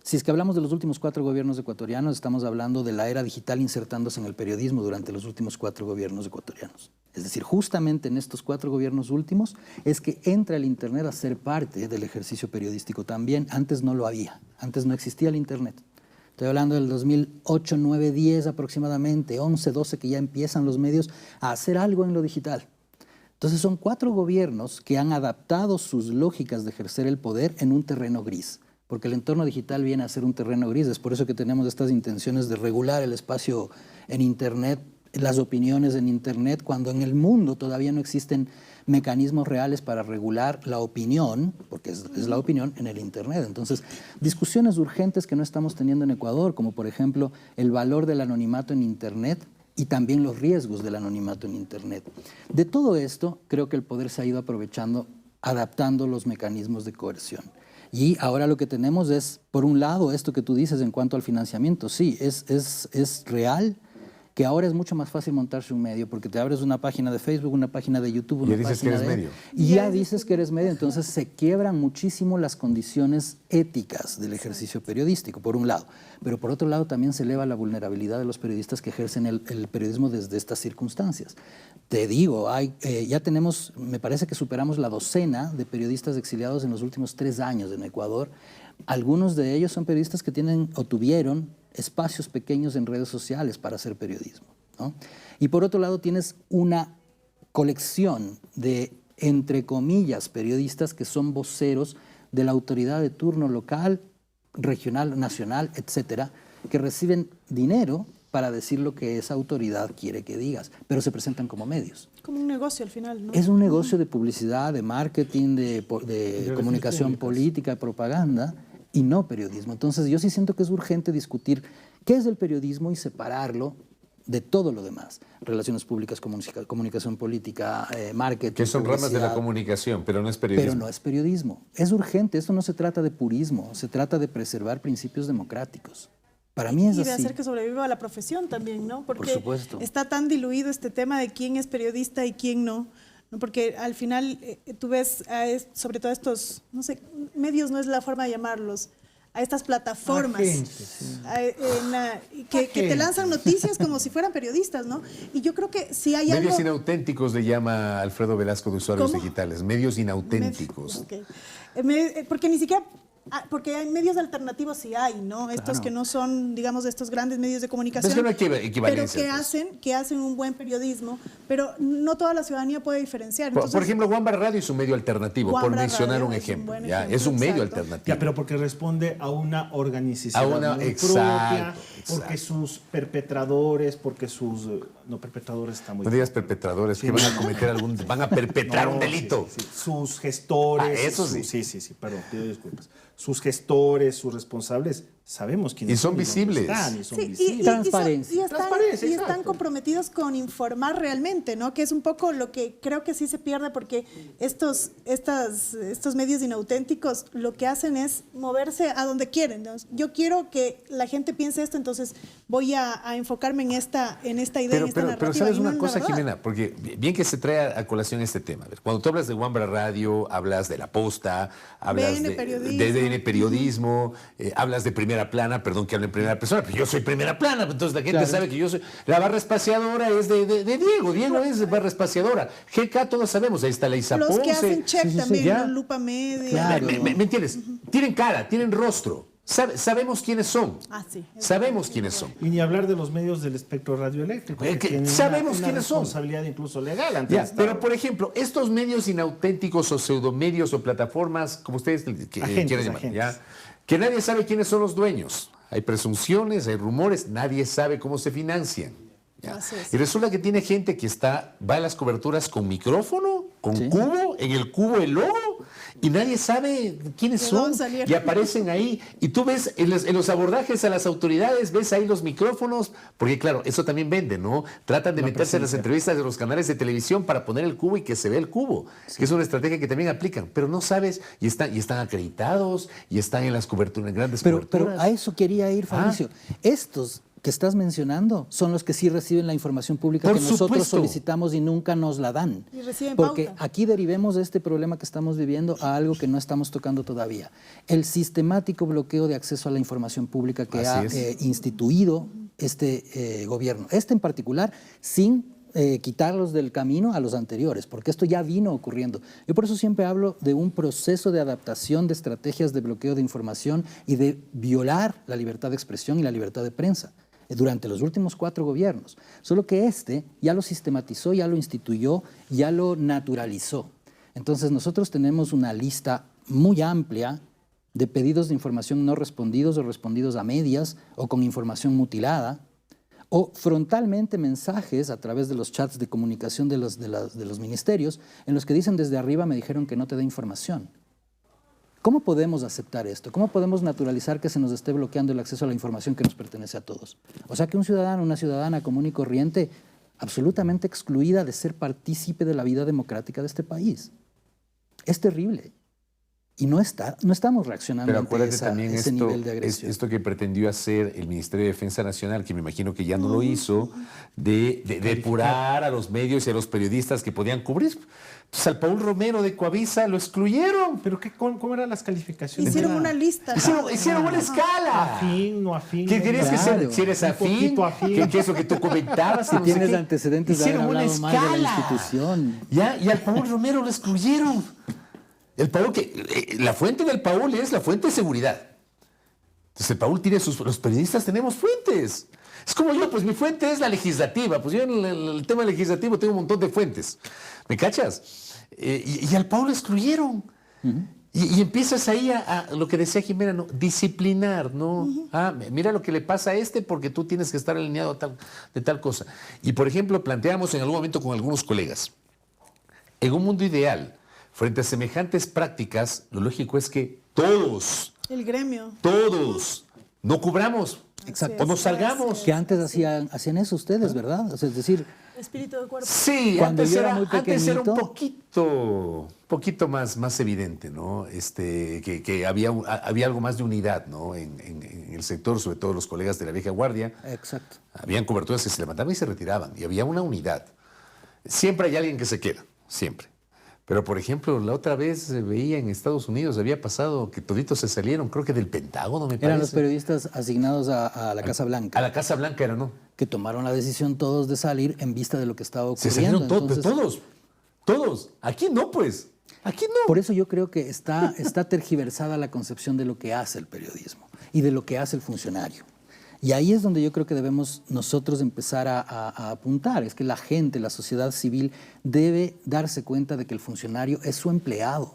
E: si es que hablamos de los últimos 4 gobiernos ecuatorianos, estamos hablando de la era digital insertándose en el periodismo durante los últimos 4 gobiernos ecuatorianos. Es decir, justamente en estos 4 gobiernos últimos es que entra el Internet a ser parte del ejercicio periodístico también. Antes no lo había, antes no existía el Internet. Estoy hablando del 2008, 9, 10 aproximadamente, 11, 12, que ya empiezan los medios a hacer algo en lo digital. Entonces son 4 gobiernos que han adaptado sus lógicas de ejercer el poder en un terreno gris, porque el entorno digital viene a ser un terreno gris. Es por eso que tenemos estas intenciones de regular el espacio en Internet, las opiniones en Internet, cuando en el mundo todavía no existen mecanismos reales para regular la opinión, porque es la opinión en el Internet. Entonces, discusiones urgentes que no estamos teniendo en Ecuador, como por ejemplo el valor del anonimato en Internet y también los riesgos del anonimato en Internet. De todo esto, creo que el poder se ha ido aprovechando, adaptando los mecanismos de coerción. Y ahora lo que tenemos es, por un lado, esto que tú dices en cuanto al financiamiento. Sí, es real que ahora es mucho más fácil montarse un medio, porque te abres una página de Facebook, una página de YouTube, una
A: dices que
E: página
A: eres
E: de...
A: medio.
E: Y ya dices que eres medio, entonces se quiebran muchísimo las condiciones éticas del ejercicio periodístico, por un lado. Pero por otro lado también se eleva la vulnerabilidad de los periodistas que ejercen el periodismo desde estas circunstancias. Te digo, ya tenemos, me parece que superamos la docena de periodistas exiliados en los últimos 3 años en Ecuador. Algunos de ellos son periodistas que tienen o tuvieron espacios pequeños en redes sociales para hacer periodismo, ¿no? Y por otro lado tienes una colección de, entre comillas, periodistas que son voceros de la autoridad de turno local, regional, nacional, etcétera, que reciben dinero para decir lo que esa autoridad quiere que digas, pero se presentan como medios.
C: Como un negocio al final, ¿no?
E: Es un negocio de publicidad, de marketing, de comunicación política, de propaganda, y no periodismo. Entonces yo sí siento que es urgente discutir qué es el periodismo y separarlo de todo lo demás. Relaciones públicas, comunicación política, marketing,
A: Que son ramas de la
E: publicidad.
A: comunicación, pero no es periodismo.
E: Pero no es periodismo. Es urgente. Esto no se trata de purismo. Se trata de preservar principios democráticos. Para mí es
C: y de
E: así.
C: hacer que sobreviva la profesión también, ¿no? Porque
E: supuesto.
C: está tan diluido este tema de quién es periodista y quién no. ¿No? Porque al final tú ves, sobre todo estos, no sé, medios no es la forma de llamarlos, a estas plataformas que te lanzan noticias como si fueran periodistas, ¿no? Y yo creo que si hay
A: Medios
C: algo...
A: inauténticos le llama Alfredo Velasco de Usuarios
C: ¿Cómo?
A: Digitales. Medios inauténticos.
C: Okay. Porque ni siquiera... Porque hay medios alternativos, sí hay, ¿no? Estos
E: Claro.
C: que no son, digamos, de estos grandes medios de comunicación.
A: Es que no hay equivalencia.
C: Pero que hacen un buen periodismo, pero no toda la ciudadanía puede diferenciar.
A: Por
C: Entonces,
A: ejemplo, Wamba Radio es un medio alternativo, por
C: Wamba
A: mencionar
C: Radio
A: un
C: es un
A: ejemplo.
C: buen
A: ¿ya?
C: ejemplo,
A: Es un medio
C: exacto.
A: alternativo.
B: Ya, pero porque responde a una organización
A: A una-
B: muy
A: exacto,
B: propia, porque sus perpetradores, porque sus... No, perpetradores está muy...
A: No digas perpetradores, que van a cometer van a perpetrar
B: No,
A: un delito.
B: sí, sí. Sus gestores...
A: Ah, eso sí.
B: Sí, perdón, pido disculpas. Sus gestores, sus responsables, sabemos quiénes
A: Y son
B: dónde
A: visibles.
B: están, y son
C: sí,
B: visibles.
E: Transparencia.
B: Transparencia,
C: y están
B: exacto.
C: comprometidos con informar realmente, ¿no? Que es un poco lo que creo que sí se pierde porque estos medios inauténticos lo que hacen es moverse a donde quieren, ¿no? Yo quiero que la gente piense esto, entonces voy a enfocarme en esta idea, en esta narrativa.
A: Pero sabes
C: y no
A: una
C: en la
A: cosa,
C: verdad.
A: Jimena, porque bien que se trae a colación este tema. A ver, cuando tú hablas de Wamba Radio, hablas de La Posta, hablas
C: DN
A: de
C: Periodismo.
A: DN Periodismo, hablas de Primera Plana, perdón que hable en primera persona, pero yo soy Primera Plana, entonces la gente
E: Claro.
A: sabe que yo soy... La barra espaciadora es de Diego es barra espaciadora. GK todos sabemos, ahí está la Isa
C: Los que
A: Ponce.
C: hacen check también,
A: ¿ya?
C: ¿no? Lupa Media.
E: Claro.
A: ¿Me entiendes? Tienen cara, tienen rostro. Sabemos quiénes son.
C: Ah, sí.
A: Sabemos quiénes son.
B: Y ni hablar de los medios del espectro radioeléctrico.
A: Que
B: tienen
A: sabemos
B: una
A: quiénes son.
B: responsabilidad incluso legal ante
A: Ya,
B: el Estado.
A: pero, por ejemplo, estos medios inauténticos o pseudomedios o plataformas, como ustedes quieran llamar,
B: agentes.
A: ¿ya? Que nadie sabe quiénes son los dueños. Hay presunciones, hay rumores, nadie sabe cómo se financian. ¿Ya?
C: Así es.
A: Y resulta que tiene gente que va a las coberturas con micrófono, con
E: Sí.
A: cubo, en el cubo el logo, y nadie sabe quiénes
C: ¿De
A: son.
C: dónde salieron?
A: Y aparecen ahí. Y tú ves en los abordajes a las autoridades, ves ahí los micrófonos, porque claro, eso también vende, ¿no? Tratan de
B: La
A: meterse en las
B: presencia.
A: entrevistas de los canales de televisión para poner el cubo y que se vea el cubo, que es una estrategia que también aplican, pero no sabes, y están acreditados, y están en las coberturas, en grandes
E: Pero
A: coberturas.
E: a eso quería ir, Fabricio. Estos que estás mencionando son los que sí reciben la información pública
A: Por
E: que nosotros
A: supuesto.
E: solicitamos y nunca nos la dan.
C: Y reciben
E: Porque
C: pauta.
E: aquí derivemos de este problema que estamos viviendo a algo que no estamos tocando todavía. El sistemático bloqueo de acceso a la información pública que ha
A: Así es.
E: instituido este gobierno. Este en particular, sin quitarlos del camino a los anteriores, porque esto ya vino ocurriendo. Yo por eso siempre hablo de un proceso de adaptación de estrategias de bloqueo de información y de violar la libertad de expresión y la libertad de prensa durante los últimos 4 gobiernos. Solo que este ya lo sistematizó, ya lo instituyó, ya lo naturalizó. Entonces nosotros tenemos una lista muy amplia de pedidos de información no respondidos o respondidos a medias o con información mutilada, o frontalmente mensajes a través de los chats de comunicación de los ministerios en los que dicen desde arriba me dijeron que no te dé información. ¿Cómo podemos aceptar esto? ¿Cómo podemos naturalizar que se nos esté bloqueando el acceso a la información que nos pertenece a todos? O sea que un ciudadano, una ciudadana común y corriente, absolutamente excluida de ser partícipe de la vida democrática de este país. Es terrible. Y no estamos reaccionando
A: Pero
E: ante
A: acuérdate también
E: ese nivel de agresión.
A: esto que pretendió hacer el Ministerio de Defensa Nacional, que me imagino que ya no lo hizo, de depurar a los medios y a los periodistas que podían cubrir. Entonces al Paul Romero de Coavisa lo excluyeron.
B: ¿Pero cómo eran las calificaciones?
C: Hicieron
B: Era
C: una lista.
A: Hicieron una escala.
B: afín, no afín.
A: ¿Qué querías que
E: Claro.
A: si eres
B: Un
A: afín?
B: poquito afín.
A: Que eso que tú comentabas.
E: Si
A: no sé
E: tienes
A: qué.
E: antecedentes de haber
A: Hicieron una
E: hablado mal de la
A: escala.
E: institución.
A: Ya, y al Paul Romero lo excluyeron. El Paul la fuente del Paul es la fuente de seguridad. Entonces el Paul tiene los periodistas tenemos fuentes. Es como yo, pues mi fuente es la legislativa. Pues yo en el tema legislativo tengo un montón de fuentes. ¿Me cachas? Y al Paul lo excluyeron. Y empiezas ahí a lo que decía Jimena, ¿no? Disciplinar, ¿no? Mira lo que le pasa a este porque tú tienes que estar alineado de tal cosa. Y por ejemplo, planteamos en algún momento con algunos colegas, en un mundo ideal, frente a semejantes prácticas, lo lógico es que todos,
C: El gremio.
A: no cubramos.
E: Exacto.
A: O nos salgamos.
E: Que antes hacían eso ustedes, ¿verdad? O sea, es decir,
C: Espíritu de cuerpo.
A: Sí,
E: Cuando
A: antes
E: yo era
A: era,
E: muy
A: antes era un
E: pequeñito.
A: poquito más evidente, ¿no? Que había algo más de unidad, ¿no? En el sector, sobre todo los colegas de la vieja guardia.
E: exacto.
A: Habían coberturas que se levantaban y se retiraban, y había una unidad. Siempre hay alguien que se queda, siempre. Pero, por ejemplo, la otra vez veía en Estados Unidos, había pasado que toditos se salieron, creo que del Pentágono, me parece.
E: Eran los periodistas asignados a la Casa Blanca,
A: A la Casa Blanca era, ¿no?
E: que tomaron la decisión todos de salir en vista de lo que estaba
A: Se
E: ocurriendo.
A: salieron
E: Entonces,
A: todos. Aquí no, pues. Aquí no.
E: por eso yo creo que está tergiversada la concepción de lo que hace el periodismo y de lo que hace el funcionario. Y ahí es donde yo creo que debemos nosotros empezar a apuntar. Es que la gente, la sociedad civil, debe darse cuenta de que el funcionario es su empleado.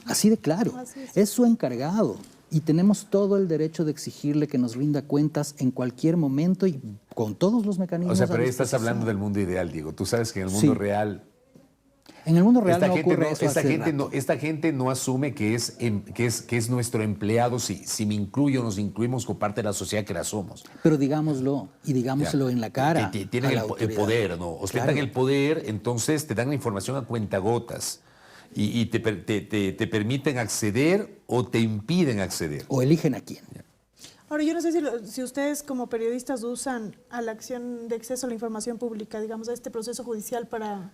E: Así de claro.
C: Así es.
E: Es su encargado. Y tenemos todo el derecho de exigirle que nos rinda cuentas en cualquier momento y con todos los mecanismos.
A: O sea,
E: a
A: pero ahí estás
E: disposición.
A: hablando del mundo ideal, Diego. Tú sabes que en el mundo
E: Sí.
A: real
E: En el mundo real no ocurre eso hace rato.
A: esta gente no asume que es nuestro empleado si me incluyo, nos incluimos con parte de la sociedad que la somos.
E: Pero digámoslo, y digámoslo en la cara.
A: Tienen
E: a la
A: el
E: autoridad.
A: poder, ¿no? Ostentan
E: Claro.
A: el poder, entonces te dan la información a cuentagotas y te permiten acceder o te impiden acceder.
E: O eligen a quién.
C: Ahora, yo no sé si ustedes como periodistas usan a la acción de acceso a la información pública, digamos, a este proceso judicial para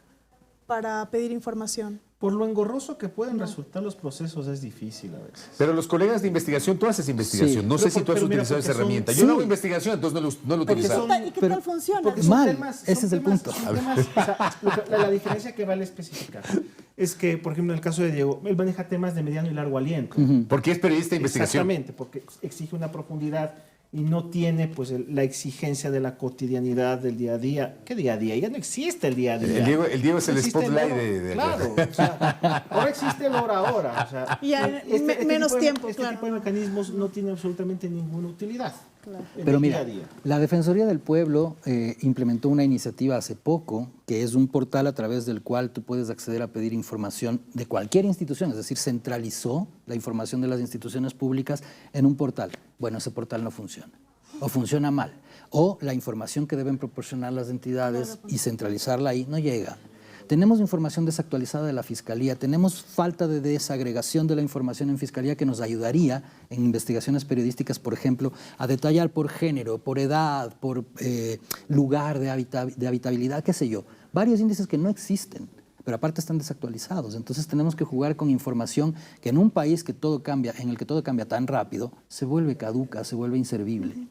C: para pedir información?
B: Por lo engorroso que pueden resultar los procesos es difícil a veces.
A: Pero los colegas de investigación, tú haces investigación.
E: Sí.
A: No sé
B: Pero
A: si tú has
B: pero mira,
A: utilizado esa
B: porque son-
A: herramienta. Yo
E: Sí.
A: no hago investigación, entonces no lo he
B: Porque
A: utilizado.
B: son-
C: ¿Y qué
E: Pero-
C: tal funciona?
B: Porque son
E: Mal,
B: temas-
E: ese
B: son
E: es el
B: temas-
E: punto.
B: son temas, o sea, la diferencia que vale especificar es que, por ejemplo, en el caso de Diego, él maneja temas de mediano y largo aliento.
A: Porque es periodista de investigación.
B: Exactamente, porque exige una profundidad y no tiene pues la exigencia de la cotidianidad del día a día. ¿Qué día a día? Ya no existe el día a día.
A: El Diego es el
B: No existe
A: spotlight
B: hora-
A: de
B: Claro, o sea, ahora existe el hora a hora. O sea,
C: Ya, menos
B: tipo de-
C: tiempo,
B: este
C: claro.
B: tipo de mecanismos no tiene absolutamente ninguna utilidad. En
E: Pero
B: el
E: mira,
B: día a día.
E: la Defensoría del Pueblo implementó una iniciativa hace poco, que es un portal a través del cual tú puedes acceder a pedir información de cualquier institución, es decir, centralizó la información de las instituciones públicas en un portal. Bueno, ese portal no funciona, o funciona mal, o la información que deben proporcionar las entidades y centralizarla ahí no llega. Tenemos información desactualizada de la Fiscalía, tenemos falta de desagregación de la información en Fiscalía que nos ayudaría en investigaciones periodísticas, por ejemplo, a detallar por género, por edad, por lugar de habitabilidad, qué sé yo. Varios índices que no existen, pero aparte están desactualizados. Entonces tenemos que jugar con información que en un país que todo cambia, en el que todo cambia tan rápido, se vuelve caduca, se vuelve inservible.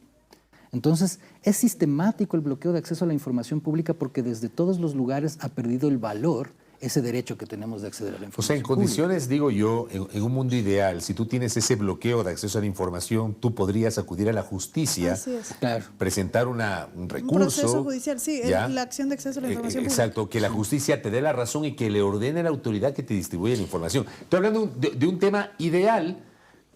E: Entonces, es sistemático el bloqueo de acceso a la información pública porque desde todos los lugares ha perdido el valor ese derecho que tenemos de acceder a la
A: O
E: información
A: sea, en condiciones, digo yo, en un mundo ideal, si tú tienes ese bloqueo de acceso a la información, tú podrías acudir a la justicia,
C: Así es.
E: pública. Claro.
A: presentar un
C: Un
A: recurso.
C: proceso judicial, sí,
A: ¿ya?
C: la acción de acceso a la información pública.
A: Exacto, que la justicia te dé la razón y que le ordene a la autoridad que te distribuya la información. Estoy hablando de un tema ideal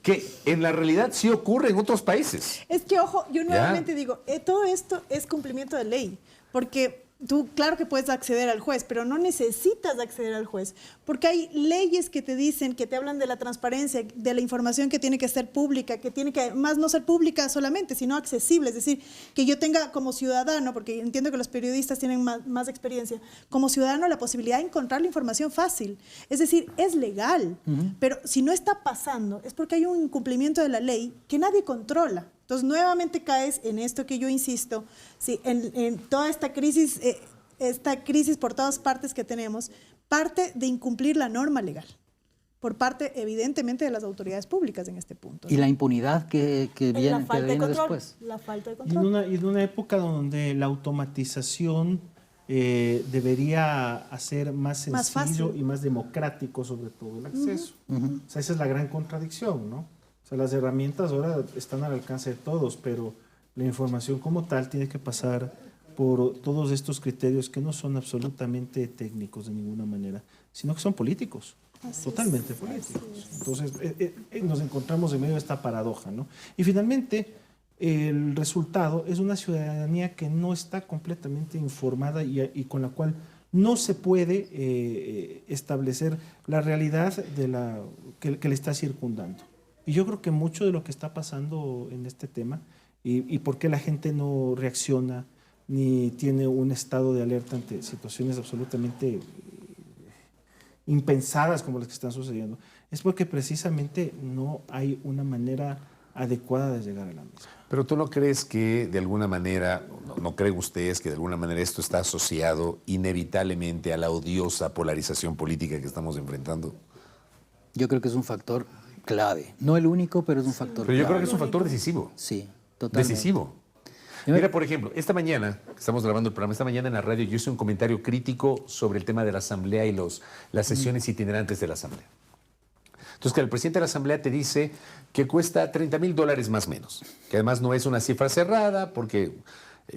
A: que en la realidad sí ocurre en otros países.
C: Es que, ojo, yo nuevamente digo, todo esto es cumplimiento de ley, porque tú, claro que puedes acceder al juez, pero no necesitas acceder al juez, porque hay leyes que te dicen, que te hablan de la transparencia, de la información que tiene que ser pública, que tiene que además no ser pública solamente, sino accesible, es decir, que yo tenga como ciudadano, porque entiendo que los periodistas tienen más experiencia, como ciudadano la posibilidad de encontrar la información fácil, es decir, es legal, pero si no está pasando es porque hay un incumplimiento de la ley que nadie controla. Entonces, nuevamente caes en esto que yo insisto, sí, en toda esta crisis por todas partes que tenemos, parte de incumplir la norma legal, por parte, evidentemente, de las autoridades públicas en este punto.
E: Y la impunidad que viene, que viene después.
C: La falta de
B: Y
C: control.
B: en una época donde la automatización debería hacer más sencillo
C: fácil.
B: y más democrático, sobre todo, el acceso. O sea, esa es la gran contradicción, ¿no? O sea, las herramientas ahora están al alcance de todos, pero la información como tal tiene que pasar por todos estos criterios que no son absolutamente técnicos de ninguna manera, sino que son políticos, totalmente políticos. Entonces, nos encontramos en medio de esta paradoja, ¿no? Y finalmente, el resultado es una ciudadanía que no está completamente informada y con la cual no se puede establecer la realidad que le está circundando. Y yo creo que mucho de lo que está pasando en este tema y por qué la gente no reacciona ni tiene un estado de alerta ante situaciones absolutamente impensadas como las que están sucediendo, es porque precisamente no hay una manera adecuada de llegar a la misma.
A: Pero tú no crees que de alguna manera, no creen ustedes que de alguna manera esto está asociado inevitablemente a la odiosa polarización política que estamos enfrentando.
E: Yo creo que es un factor clave. No el único, pero es un factor
A: Pero yo creo
E: clave.
A: que es un factor decisivo.
E: Sí, totalmente.
A: Decisivo. Mira, por ejemplo, esta mañana, que estamos grabando el programa, esta mañana en la radio yo hice un comentario crítico sobre el tema de la asamblea y las sesiones itinerantes de la asamblea. Entonces, que el presidente de la asamblea te dice que cuesta $30,000 más o menos, que además no es una cifra cerrada porque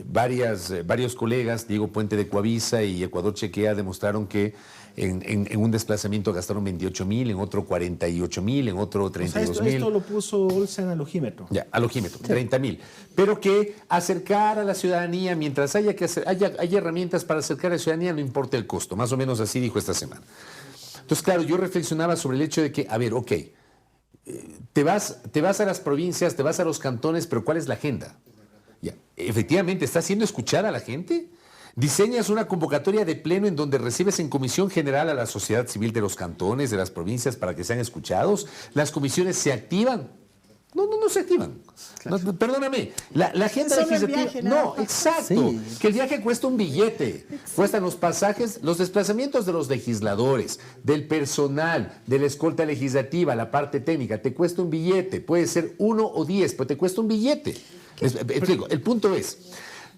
A: varios colegas, Diego Puente de Coavisa y Ecuador Chequea, demostraron que en un desplazamiento gastaron 28,000, en otro 48,000, en otro 32,000.
B: Esto lo puso Olsa en alogímetro.
A: Ya, alogímetro, 30,000. Pero que acercar a la ciudadanía, mientras haya herramientas para acercar a la ciudadanía, no importa el costo. Más o menos así dijo esta semana. Entonces, claro, yo reflexionaba sobre el hecho de que, a ver, ok, te vas a las provincias, te vas a los cantones, pero ¿cuál es la agenda? Ya, efectivamente, ¿está siendo escuchada a la gente? Diseñas una convocatoria de pleno en donde recibes en comisión general a la sociedad civil de los cantones, de las provincias, para que sean escuchados. Las comisiones se activan. No se activan. Perdóname, la agenda
C: Solo el
A: legislativa.
C: viaje, nada
A: No,
C: más.
A: exacto.
E: Sí.
A: Que el viaje cuesta un billete. Cuestan los pasajes, los desplazamientos de los legisladores, del personal, de la escolta legislativa, la parte técnica. Te cuesta un billete. Puede ser 1 o 10, pero te cuesta un billete. Explico. El punto es,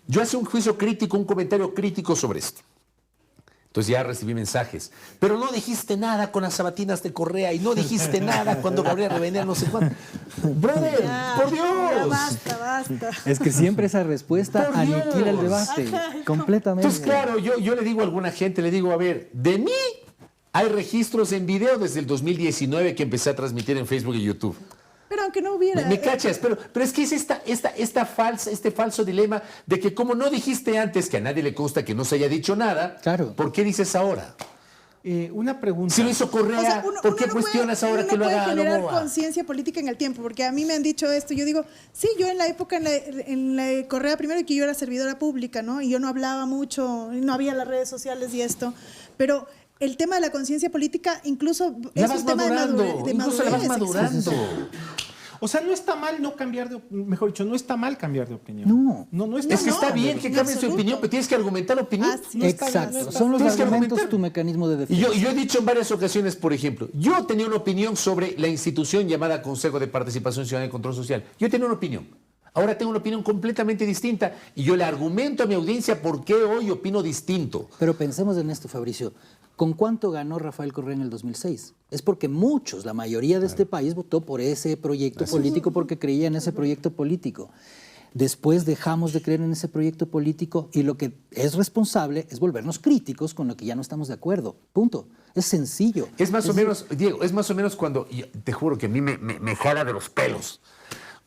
A: yo hice un juicio crítico, un comentario crítico sobre esto. Entonces ya recibí mensajes. Pero no dijiste nada con las sabatinas de Correa y no dijiste nada cuando Gabriel Revenea no sé cuánto. Brother,
C: Ya,
A: por Dios.
C: ya basta.
E: Es que siempre esa respuesta
A: Por
E: aniquila el
A: Dios.
E: debate
C: Ajá.
E: completamente.
A: Entonces, claro, yo le digo a alguna gente, le digo, a ver, de mí hay registros en video desde el 2019 que empecé a transmitir en Facebook y YouTube.
C: Pero aunque no hubiera.
A: ¿Me cachas? Pero es que es este falso dilema de que como no dijiste antes que a nadie le consta que no se haya dicho nada,
E: Claro.
A: ¿por qué dices ahora?
B: Una pregunta.
A: Si lo hizo Correa,
C: O sea, uno-
A: ¿por qué
C: uno no
A: cuestionas
C: puede-
A: ahora
C: uno
A: que lo
C: no puede
A: haga
C: generar
A: Novoa?
C: conciencia política en el tiempo, porque a mí me han dicho esto. Yo digo, sí, yo en la época en la Correa, primero que yo era servidora pública, ¿no? Y yo no hablaba mucho, y no había las redes sociales y esto, pero el tema de la conciencia política incluso
A: La
C: es
A: vas
C: un tema
A: madurando,
C: de
A: incluso la vas
C: madurez.
A: madurando.
B: O sea, no está mal no cambiar de mejor dicho, no está mal cambiar de opinión.
E: No.
B: está
A: Es que está
B: mal.
A: bien que
C: en
A: cambies de
C: absoluto.
A: opinión, pero tienes que argumentar la opinión.
C: Ah, sí.
E: Exacto. Son los
A: Tienes que
E: argumentos
A: argumentar.
E: tu mecanismo de
A: Y
E: defensa.
A: yo he dicho en varias ocasiones, por ejemplo, yo tenía una opinión sobre la institución llamada Consejo de Participación Ciudadana y Control Social. Yo tenía una opinión. Ahora tengo una opinión completamente distinta y yo le argumento a mi audiencia por qué hoy opino distinto.
E: Pero pensemos en esto, Fabricio. ¿Con cuánto ganó Rafael Correa en el 2006? Es porque muchos, la mayoría de este país votó por ese proyecto político porque creía en ese proyecto político. Después dejamos de creer en ese proyecto político y lo que es responsable es volvernos críticos con lo que ya no estamos de acuerdo. Punto. Es sencillo.
A: Es más o menos, Diego, es más o menos cuando, y te juro que a mí me jala de los pelos,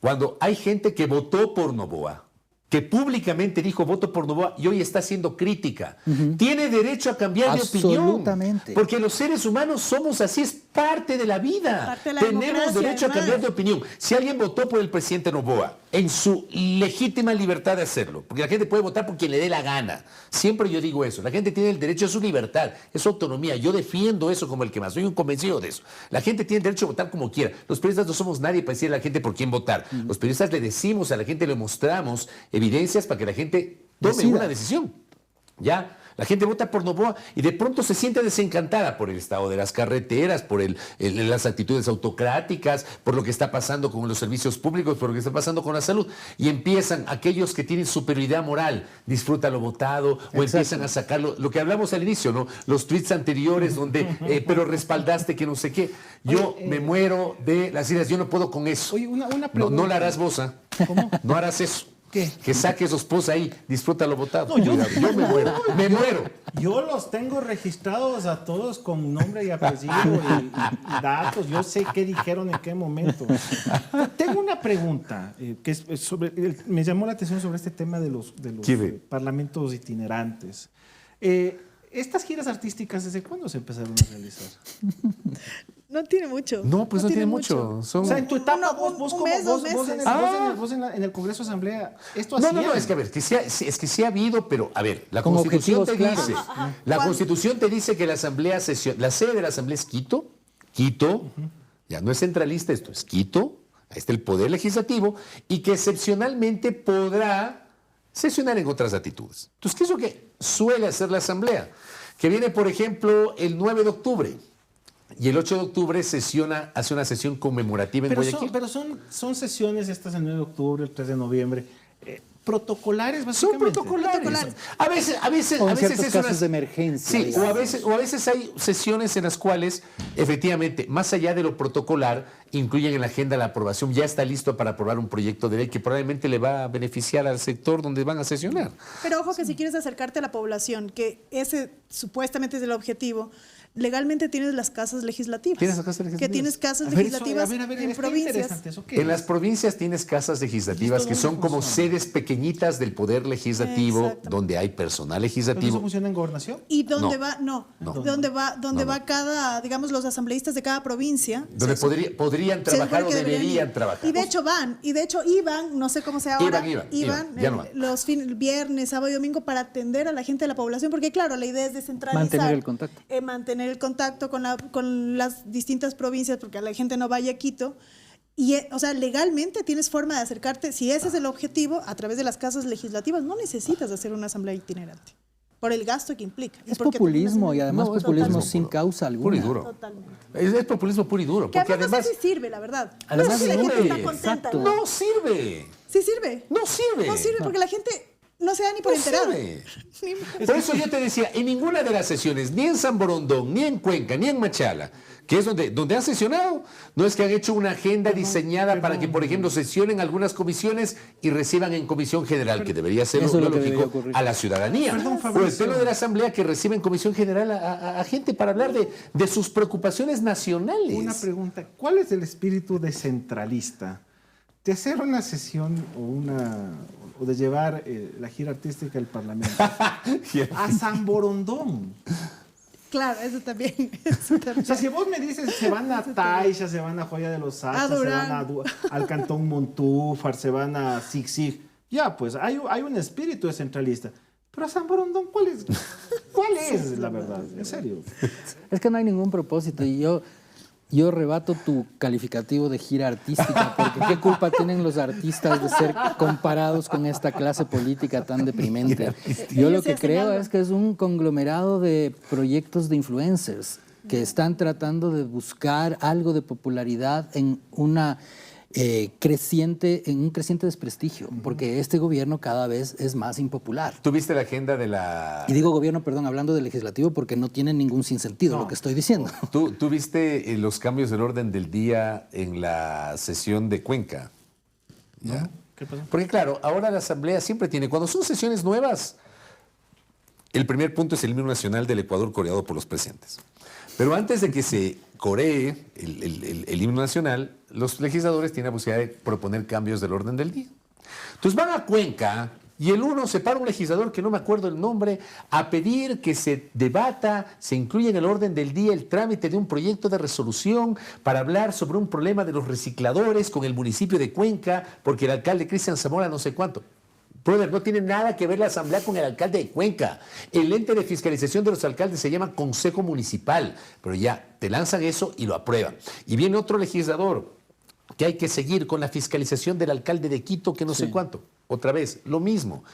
A: cuando hay gente que votó por Novoa, que públicamente dijo voto por Novoa y hoy está haciendo crítica. Tiene derecho a cambiar de opinión.
E: Absolutamente.
A: Porque los seres humanos somos así, es parte de la vida.
C: Parte de la
A: Tenemos
C: democracia,
A: derecho a
C: además.
A: cambiar de opinión. Si alguien votó por el presidente Novoa, en su legítima libertad de hacerlo, porque la gente puede votar por quien le dé la gana. Siempre yo digo eso. La gente tiene el derecho a su libertad, es su autonomía. Yo defiendo eso como el que más. Soy un convencido de eso. La gente tiene el derecho a votar como quiera. Los periodistas no somos nadie para decirle a la gente por quién votar. Los periodistas le decimos a la gente, le mostramos evidencias para que la gente tome
E: Decida.
A: una decisión. ¿Ya? La gente vota por Novoa y de pronto se siente desencantada por el estado de las carreteras, por las actitudes autocráticas, por lo que está pasando con los servicios públicos, por lo que está pasando con la salud. Y empiezan aquellos que tienen superioridad moral, disfruta lo votado, o empiezan a sacar lo que hablamos al inicio, ¿no? Los tweets anteriores donde, pero respaldaste que no sé qué. Yo me muero de las ideas, yo no puedo con eso.
B: Oye, una
A: No,
B: pregunta.
A: no la harás vos, ¿ah? No harás eso.
B: ¿Qué?
A: Que saques esos posts ahí, disfruta lo votado.
B: No, yo-
A: yo me muero, me muero.
B: Yo los tengo registrados a todos con nombre y apellido y datos. Yo sé qué dijeron en qué momento. Tengo una pregunta que es sobre. Me llamó la atención sobre este tema de los
A: ¿Qué?
B: parlamentos itinerantes. Estas giras artísticas, ¿desde cuándo se empezaron a realizar?
C: No tiene mucho.
A: No, pues no tiene mucho. Son...
B: O sea, en tu etapa,
C: Un
B: vos
C: mes,
B: como
C: 2
B: vos en
C: meses.
B: en el Congreso Asamblea, esto
A: No,
B: hacían.
A: es que a ver, es que sí ha habido, pero a ver, la
E: Con
A: Constitución te
E: objetivos
A: dice,
E: claros.
A: la
C: ¿Cuál?
A: Constitución te dice que la Asamblea la sede de la Asamblea es Quito, ya no es centralista, esto es Quito, ahí está el Poder Legislativo, y que excepcionalmente podrá sesionar en otras latitudes. Entonces, ¿qué es lo que suele hacer la Asamblea? Que viene, por ejemplo, el 9 de octubre, y el 8 de octubre hace una sesión conmemorativa en Guayaquil.
B: Pero son sesiones, estas el 9 de octubre, el 3 de noviembre, protocolares
A: Son
B: básicamente.
A: protocolares. A veces
E: O en
A: a veces
E: ciertos
A: es
E: casos
A: unas-
E: de emergencia,
A: Sí,
E: digamos.
A: o a veces hay sesiones en las cuales, efectivamente, más allá de lo protocolar, incluyen en la agenda la aprobación. Ya está listo para aprobar un proyecto de ley que probablemente le va a beneficiar al sector donde van a sesionar.
C: Pero ojo que si quieres acercarte a la población, que ese supuestamente es el objetivo, legalmente tienes las casas legislativas.
A: Tienes las casas legislativas.
C: Que tienes casas
B: A ver,
C: legislativas
B: eso,
C: en
B: está
C: provincias.
B: interesante, ¿eso qué
A: En las
B: es?
A: provincias tienes casas legislativas
B: ¿Y
A: que
B: esto
A: son
B: dónde
A: como
B: funciona?
A: sedes pequeñitas del Poder Legislativo,
C: Exacto.
A: donde hay personal
B: ¿Pero eso
A: legislativo.
B: funciona en gobernación?
C: Y donde
A: No.
C: va, no,
A: No.
C: donde va
A: No.
C: cada, digamos, los asambleístas de cada provincia.
A: Donde podrían
C: Se
A: trabajar
C: supone
A: o
C: que
A: deberían
C: ir.
A: trabajar.
C: Y de hecho iban, no sé cómo sea ahora,
A: Iban, ya no van.
C: los viernes, sábado y domingo para atender a la gente de la población, porque claro, la idea es descentralizar.
E: Mantener el contacto.
C: Mantener el contacto con las distintas provincias, porque la gente no vaya a Quito. Y, o sea, legalmente tienes forma de acercarte, si ese es el objetivo, a través de las casas legislativas, no necesitas hacer una asamblea itinerante, por el gasto que implica.
E: Es populismo y además
A: No, es
E: populismo
A: totalmente.
E: sin causa alguna.
A: Puro y duro.
C: Totalmente.
A: Es populismo puro y duro.
C: Que
A: Porque
C: además, no
A: además
C: sé si sirve, la verdad.
E: Además,
C: no sé si la gente
A: sirve.
C: está contenta.
E: Exacto.
C: ¿No?
A: no sirve.
C: Sí sirve.
A: No sirve.
C: No sirve porque la gente no se da ni por
A: No
C: enterada.
A: sirve.
C: Ni-
A: Por eso yo te decía, en ninguna de las sesiones, ni en San Borondón, ni en Cuenca, ni en Machala, que es donde han sesionado, no es que han hecho una agenda diseñada para que, por ejemplo, sesionen algunas comisiones y reciban en comisión general, que debería ser
E: Eso es
A: lo
E: lo que
A: lógico,
E: debería ocurrir.
A: a la ciudadanía.
B: Perdón,
A: O el
B: Fabricio.
A: pleno de la Asamblea que recibe en comisión general a gente para hablar de sus preocupaciones nacionales.
B: Una pregunta, ¿cuál es el espíritu descentralista de hacer una sesión o de llevar la gira artística del Parlamento a San Borondón?
C: Claro, eso también. Eso
B: O
C: también.
B: sea, si vos me dices, se van a Taisha, se van a Joya de los Hachas, se
C: Durán.
B: van al Cantón Montúfar, se van a Sig, ya, pues hay un espíritu descentralista. Pero a San Borondón, ¿cuál es la verdad? En serio.
E: Es que no hay ningún propósito y yo rebato tu calificativo de gira artística, porque qué culpa tienen los artistas de ser comparados con esta clase política tan deprimente. Yo lo
C: Ellos se
E: que
C: hacen
E: creo
C: algo.
E: es que es un conglomerado de proyectos de influencers que están tratando de buscar algo de popularidad en una en un creciente desprestigio, porque este gobierno cada vez es más impopular.
A: ¿Tuviste la agenda de la...
E: Y digo gobierno, perdón, hablando del legislativo, porque no tiene ningún sinsentido lo que estoy diciendo.
A: ¿Tú viste los cambios del orden del día en la sesión de Cuenca? ¿Ya?
B: ¿Qué pasó?
A: Porque claro, ahora la Asamblea siempre tiene, cuando son sesiones nuevas, el primer punto es el himno nacional del Ecuador coreado por los presentes. Pero antes de que se coree el himno nacional, los legisladores tienen la posibilidad de proponer cambios del orden del día. Entonces van a Cuenca y el uno se para un legislador que no me acuerdo el nombre a pedir que se debata, se incluya en el orden del día el trámite de un proyecto de resolución para hablar sobre un problema de los recicladores con el municipio de Cuenca, porque el alcalde Cristian Zamora no sé cuánto. Brother, no tiene nada que ver la asamblea con el alcalde de Cuenca. El ente de fiscalización de los alcaldes se llama Consejo Municipal, pero ya te lanzan eso y lo aprueban. Y viene otro legislador que hay que seguir con la fiscalización del alcalde de Quito, que no sé cuánto. Otra vez, lo mismo.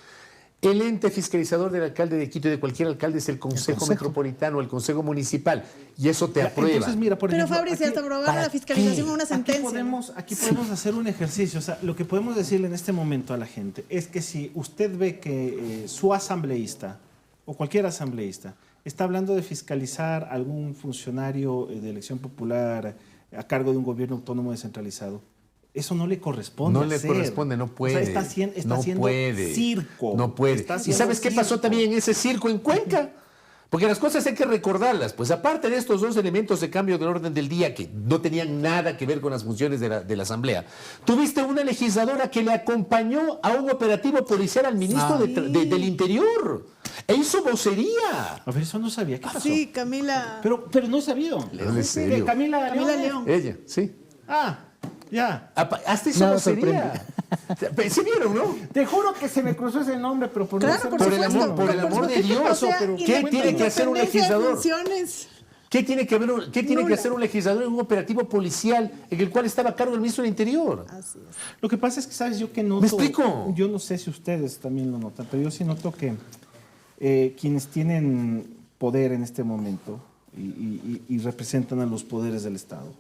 A: El ente fiscalizador del alcalde de Quito y de cualquier alcalde es el Consejo Metropolitano, el Consejo Municipal, y eso te aprueba.
B: Entonces, mira, por
C: Pero
B: ejemplo,
C: Fabricio,
B: aquí-
C: hasta aprobar la fiscalización con una sentencia.
B: Aquí podemos hacer un ejercicio. O sea, lo que podemos decirle en este momento a la gente es que si usted ve que su asambleísta o cualquier asambleísta está hablando de fiscalizar a algún funcionario de elección popular a cargo de un gobierno autónomo descentralizado, eso no le corresponde.
A: No le
B: hacer.
A: corresponde, no puede.
B: O sea, está
A: no
B: haciendo
A: puede,
B: circo.
A: No puede.
B: Está
A: ¿Y
B: haciendo
A: sabes qué pasó
B: circo.
A: también en ese circo en Cuenca? Porque las cosas hay que recordarlas. Pues aparte de estos dos elementos de cambio del orden del día que no tenían nada que ver con las funciones de la Asamblea, tuviste una legisladora que le acompañó a un operativo policial al ministro del Interior e hizo vocería.
B: A ver, eso no sabía. ¿Qué pasó?
C: Sí, Camila.
B: Pero no he sabido.
A: León, ¿en serio?
B: Camila
C: León.
A: Ella, sí.
B: Ah, ya.
A: Hasta hizo
E: Nada
A: vocería. ¿Sí vieron, no?
B: Te juro que se me cruzó ese nombre, pero por
C: Claro,
B: no
C: por
A: Por el
C: supuesto.
A: amor- por el amor de Dios,
C: O sea,
A: pero ¿qué tiene que hacer un
C: independencia de
A: legislador?
C: funciones.
A: ¿Qué tiene que
C: Nula.
A: hacer un legislador en un operativo policial en el cual estaba a cargo el ministro del Interior?
C: Así es.
B: Lo que pasa es que, ¿sabes? Yo que noto...
A: ¿Me explico?
B: Yo no sé si ustedes también lo notan, pero yo sí noto que quienes tienen poder en este momento y representan a los poderes del Estado,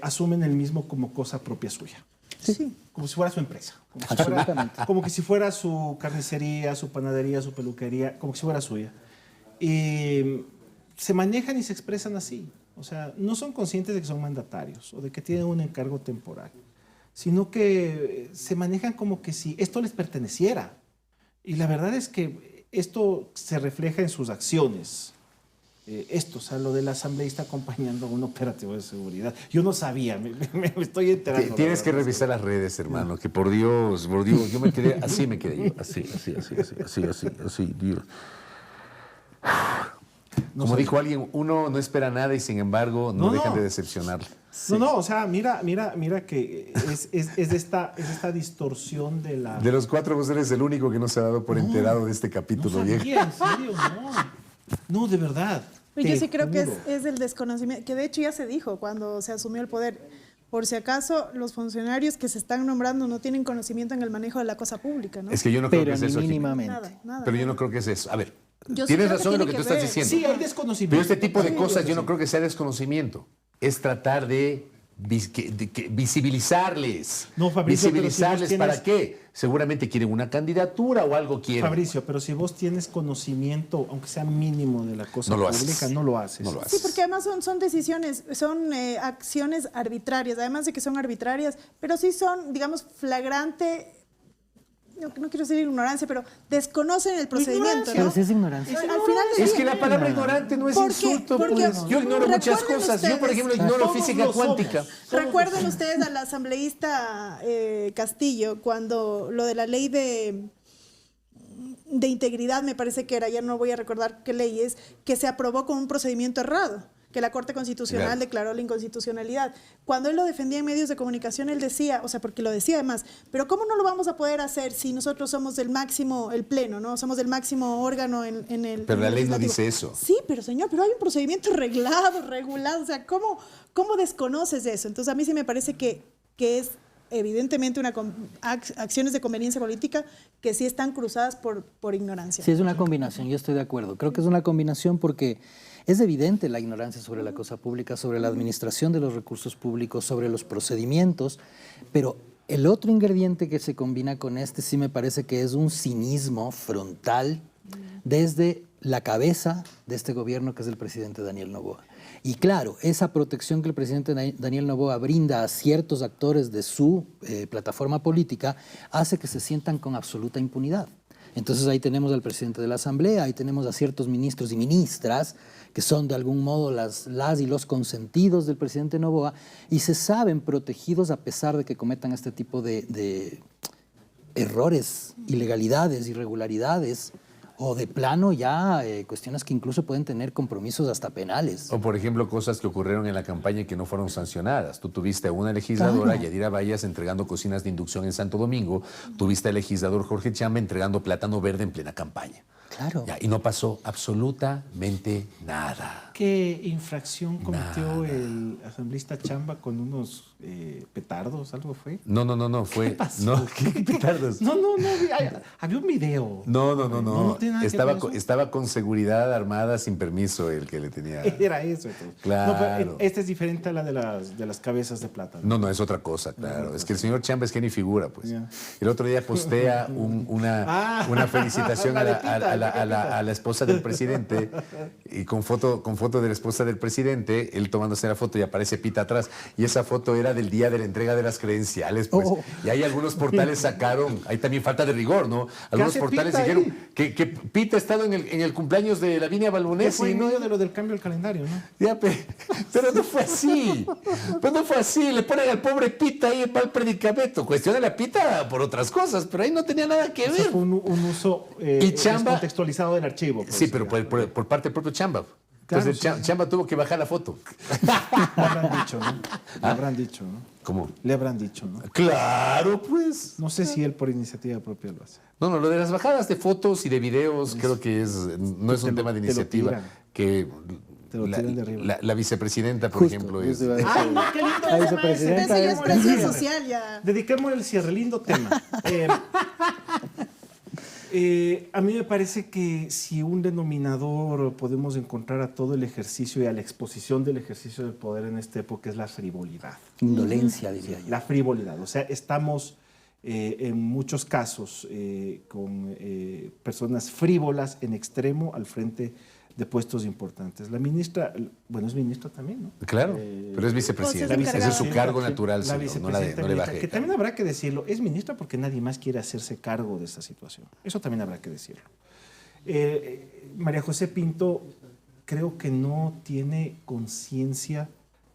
B: asumen el mismo como cosa propia suya.
C: Sí.
B: Como si fuera su empresa.
E: Absolutamente.
B: Como que si fuera su carnicería, su panadería, su peluquería, como que si fuera suya. Y se manejan y se expresan así. O sea, no son conscientes de que son mandatarios o de que tienen un encargo temporal, sino que se manejan como que si esto les perteneciera. Y la verdad es que esto se refleja en sus acciones. O sea, lo del asambleísta acompañando a un operativo de seguridad. Yo no sabía, me estoy enterando.
A: Tienes que revisar las redes, hermano, que por Dios, yo me quedé, así me quedé yo, así, Dios. Como dijo alguien, uno no espera nada y sin embargo no dejan de decepcionarle.
B: No, o sea, mira que es esta distorsión de la...
A: De los cuatro vos eres el único que no se ha dado por enterado de este capítulo,
B: No
A: viejo.
B: sabía, en serio, no. No, de verdad.
C: Pero yo
B: te
C: sí creo que
B: juro.
C: es el desconocimiento, que de hecho ya se dijo cuando se asumió el poder. por si acaso los funcionarios que se están nombrando no tienen conocimiento en el manejo de la cosa pública, ¿no?
A: Es que yo no creo que
E: Pero
A: es
E: ni
A: eso, Jimena.
E: mínimamente.
C: Nada.
A: Pero yo no creo que es eso. A ver,
C: Yo sí
A: tienes
C: creo que
A: razón en lo que
C: tiene
A: tú
C: que
A: estás
C: ver.
A: diciendo.
B: Sí, hay desconocimiento.
A: Pero este tipo de
B: Sí,
A: cosas yo
B: sí.
A: no creo que sea desconocimiento. Es tratar de visibilizarles.
B: No, Fabricio, pero si
A: visibilizarles,
B: vos
A: ¿para
B: tienes-
A: qué? Seguramente quieren una candidatura o algo quieren.
B: Fabricio, pero si vos tienes conocimiento, aunque sea mínimo de la cosa
A: No lo
B: pública,
A: haces.
B: no lo haces.
A: No lo
C: Sí,
A: haces.
C: porque además son decisiones, son acciones arbitrarias, además de que son arbitrarias, pero sí son, digamos, flagrante, no quiero decir ignorancia, pero desconocen el procedimiento,
E: Pero
C: ¿no?
E: si es ignorancia.
C: Al final del
A: Es
C: día-
A: que la palabra ignorante no es
C: ¿Por qué?
A: insulto.
C: Porque
A: Pues. Yo ignoro muchas
C: recuerden
A: cosas. Yo, por
C: ustedes-
A: ejemplo, ignoro
B: Todos
A: física
B: lo somos.
A: cuántica.
C: ¿Recuerdan ustedes al asambleísta Castillo cuando lo de la ley de integridad, me parece que era, ya no voy a recordar qué ley es, que se aprobó con un procedimiento errado, que la Corte Constitucional
A: Claro.
C: declaró la inconstitucionalidad? Cuando él lo defendía en medios de comunicación, él decía, o sea, porque lo decía además, pero ¿cómo no lo vamos a poder hacer si nosotros somos el máximo, el pleno, ¿no? Somos el máximo órgano en el...
A: Pero
C: en
A: la
C: el
A: ley no
C: legislativo.
A: dice eso.
C: Sí, pero señor, pero hay un procedimiento regulado, o sea, ¿cómo desconoces eso? Entonces a mí sí me parece que es evidentemente acciones de conveniencia política que sí están cruzadas por ignorancia.
E: Sí, es una combinación, yo estoy de acuerdo. Creo que es una combinación porque es evidente la ignorancia sobre la cosa pública, sobre la administración de los recursos públicos, sobre los procedimientos, pero el otro ingrediente que se combina con este sí me parece que es un cinismo frontal desde la cabeza de este gobierno, que es el presidente Daniel Noboa. Y claro, esa protección que el presidente Daniel Noboa brinda a ciertos actores de su plataforma política hace que se sientan con absoluta impunidad. Entonces ahí tenemos al presidente de la Asamblea, ahí tenemos a ciertos ministros y ministras que son de algún modo las y los consentidos del presidente Noboa y se saben protegidos a pesar de que cometan este tipo de errores, ilegalidades, irregularidades o de plano ya cuestiones que incluso pueden tener compromisos hasta penales.
A: O, por ejemplo, cosas que ocurrieron en la campaña y que no fueron sancionadas. Tú tuviste a una legisladora,
E: Claro.
A: Yadira Vallas, entregando cocinas de inducción en Santo Domingo. Tuviste al legislador Jorge Chamba entregando plátano verde en plena campaña.
E: Claro.
A: Ya, y no pasó absolutamente nada.
B: ¿Qué infracción cometió el asambleísta Chamba con unos petardos? ¿Algo fue?
A: No, fue... No, ¿qué petardos?
B: No, había un video.
A: No.
B: tiene nada que ver con eso.
A: Estaba con seguridad armada sin permiso el que le tenía...
B: Era eso. Entonces.
A: Claro.
B: No, pero esta es diferente a la de las cabezas de plátano.
A: No, es otra cosa, claro. Es que el señor Chamba es genio y figura, pues.
B: Ya.
A: El otro día postea una felicitación a la esposa del presidente y con foto de la esposa del presidente, él tomándose la foto y aparece Pita atrás. Y esa foto era del día de la entrega de las credenciales, pues.
E: Oh.
A: Y ahí algunos portales sacaron, hay también falta de rigor, ¿no? Algunos
B: hace
A: portales
B: Pita
A: dijeron
B: ahí?
A: que Pita ha estado en el cumpleaños de Lavinia
B: Que
A: Balbonesi.
B: fue en
A: ¿no?
B: medio de lo del cambio del calendario, ¿no?
A: Ya, pero no fue así. Pues no fue así. Le ponen al pobre Pita ahí en mal predicamento. Cuestiona la Pita por otras cosas, pero ahí no tenía nada que
B: Eso
A: ver.
B: fue un uso
A: Y Chamba-
B: descontextualizado del archivo. pues,
A: Sí, pero
B: ya.
A: por parte del propio Chamba.
B: Claro,
A: Entonces
B: sí.
A: Chamba tuvo que bajar la foto.
B: Le habrán dicho, ¿no? Le habrán dicho, ¿no?
A: ¿Cómo?
B: Le habrán dicho, ¿no?
A: Claro, pues.
B: No sé si él por iniciativa propia lo hace.
A: No, lo de las bajadas de fotos y de videos creo que no es un tema de
B: te lo
A: iniciativa.
B: tiran.
A: Que
B: Te lo tiran de arriba.
A: la vicepresidenta, por ejemplo, es...
E: justo iba a decir.
B: ¡Ay, no, qué lindo
E: La
B: tema
E: vicepresidenta
C: Eso ya es
E: es-
C: presión social, ya.
B: Dediquémosle el cierre, lindo tema. A mí me parece que si un denominador podemos encontrar a todo el ejercicio y a la exposición del ejercicio del poder en esta época es la frivolidad.
E: Indolencia, diría yo.
B: La frivolidad. O sea, estamos en muchos casos con personas frívolas en extremo al frente de puestos importantes. La ministra, bueno, es ministra también, ¿no?
A: Claro, pero es vicepresidenta.
C: Pues es
A: Ese es su
C: encargada.
A: cargo natural,
B: La
A: señor,
B: vicepresidenta
A: no le
B: ministra,
A: baje.
B: que también habrá que decirlo, es ministra porque nadie más quiere hacerse cargo de esta situación. Eso también habrá que decirlo. María José Pinto creo que no tiene conciencia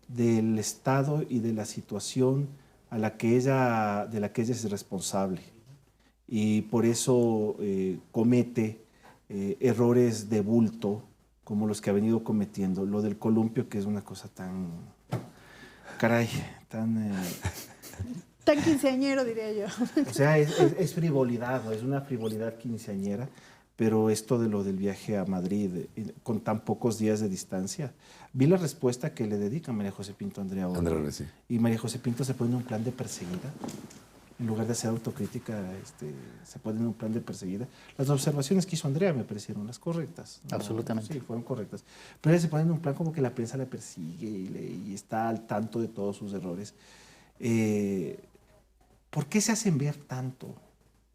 B: del estado y de la situación de la que ella es responsable. Y por eso comete errores de bulto como los que ha venido cometiendo. Lo del columpio, que es una cosa tan... Caray, tan...
C: Tan quinceañero, diría yo.
B: o sea, es frivolidad, ¿no? Es una frivolidad quinceañera, pero esto de lo del viaje a Madrid, con tan pocos días de distancia, vi la respuesta que le dedica María José Pinto a Andrea Oro.
A: Andrea Oro, sí.
B: Y María José Pinto se pone en un plan de perseguida. En lugar de hacer autocrítica, se pone en un plan de perseguida. Las observaciones que hizo Andrea me parecieron las correctas. ¿No?
E: Absolutamente.
B: Sí, fueron correctas. Pero ella se pone en un plan como que la prensa la persigue y está al tanto de todos sus errores. ¿Por qué se hacen ver tanto?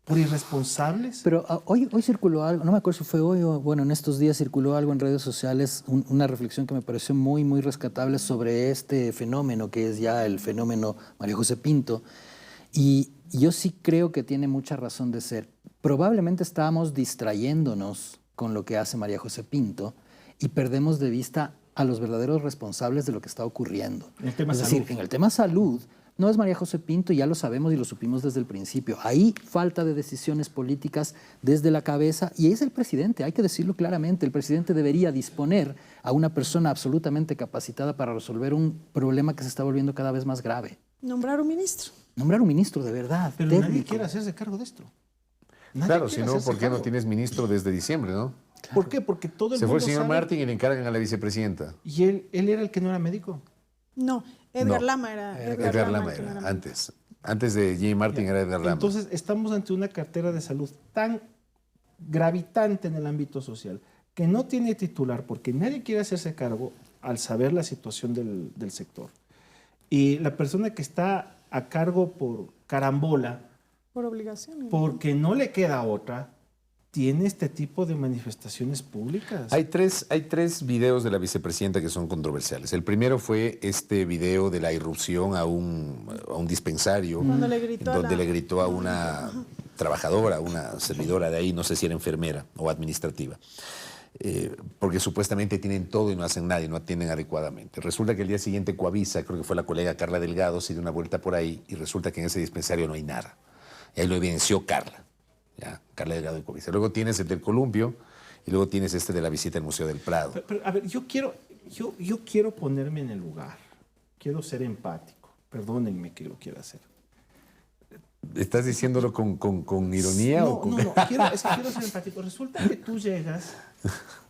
B: ¿Por irresponsables?
E: Pero hoy circuló algo, no me acuerdo si fue hoy o bueno, en estos días circuló algo en redes sociales, una reflexión que me pareció muy, muy rescatable sobre este fenómeno que es ya el fenómeno María José Pinto. Y yo sí creo que tiene mucha razón de ser. Probablemente estábamos distrayéndonos con lo que hace María José Pinto y perdemos de vista a los verdaderos responsables de lo que está ocurriendo.
B: En el tema
E: es
B: salud.
E: decir, en el tema salud, no es María José Pinto, ya lo sabemos y lo supimos desde el principio. Ahí falta de decisiones políticas desde la cabeza y es el presidente, hay que decirlo claramente. El presidente debería disponer a una persona absolutamente capacitada para resolver un problema que se está volviendo cada vez más grave.
C: Nombrar un ministro.
E: Nombrar un ministro de verdad,
B: Pero
E: técnico.
B: nadie quiere hacerse cargo de esto. Nadie
A: Claro,
B: quiere
A: si no,
B: hacerse
A: ¿por qué no
B: cargo.
A: tienes ministro desde diciembre, no?
B: ¿Por qué? Porque todo el
A: Se fue
B: mundo
A: el señor
B: sabe.
A: Martín y le encargan a la vicepresidenta.
B: Y él era el que no era médico.
C: No, Edgar
A: No.
C: Lama era.
A: Edgar Lama
C: el que no
A: era,
C: era
A: antes. Antes de Jimmy Martin era Edgar Lama.
B: Entonces, estamos ante una cartera de salud tan gravitante en el ámbito social que no tiene titular porque nadie quiere hacerse cargo al saber la situación del sector. Y la persona que está a cargo por carambola,
C: Por obligación.
B: porque no le queda otra, tiene este tipo de manifestaciones públicas.
A: Hay tres videos de la vicepresidenta que son controversiales. El primero fue este video de la irrupción a un dispensario,
C: Cuando le gritó a
A: donde
C: la-
A: le gritó a una trabajadora, una servidora de ahí, no sé si era enfermera o administrativa, porque supuestamente tienen todo y no hacen nada y no atienden adecuadamente. Resulta que el día siguiente Coavisa, creo que fue la colega Carla Delgado, se dio una vuelta por ahí y resulta que en ese dispensario no hay nada. Y ahí lo evidenció Carla. Ya, Carla Delgado y Coavisa. Luego tienes el del Columpio y luego tienes este de la visita al Museo del Prado.
B: Pero, a ver, yo quiero ponerme en el lugar. Quiero ser empático. Perdónenme que lo quiera hacer.
A: ¿Estás diciéndolo con ironía
B: No,
A: o con...?
B: es que quiero ser empático. Resulta que tú llegas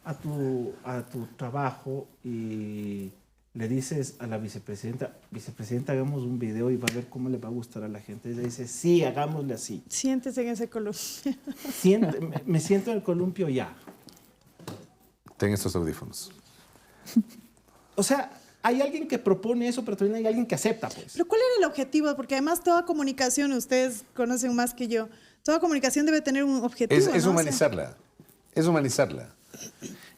B: a tu trabajo y le dices a la vicepresidenta, hagamos un video y va a ver cómo le va a gustar a la gente. Ella dice, sí, hagámosle así.
C: Siéntese en ese columpio.
B: Me siento en el columpio ya.
A: Ten estos audífonos.
B: O sea, hay alguien que propone eso, pero también hay alguien que acepta, pues.
C: Pero ¿cuál era el objetivo? Porque además toda comunicación, ustedes conocen más que yo, toda comunicación debe tener un objetivo.
A: Es
C: ¿no? O sea,
A: humanizarla. Es humanizarla.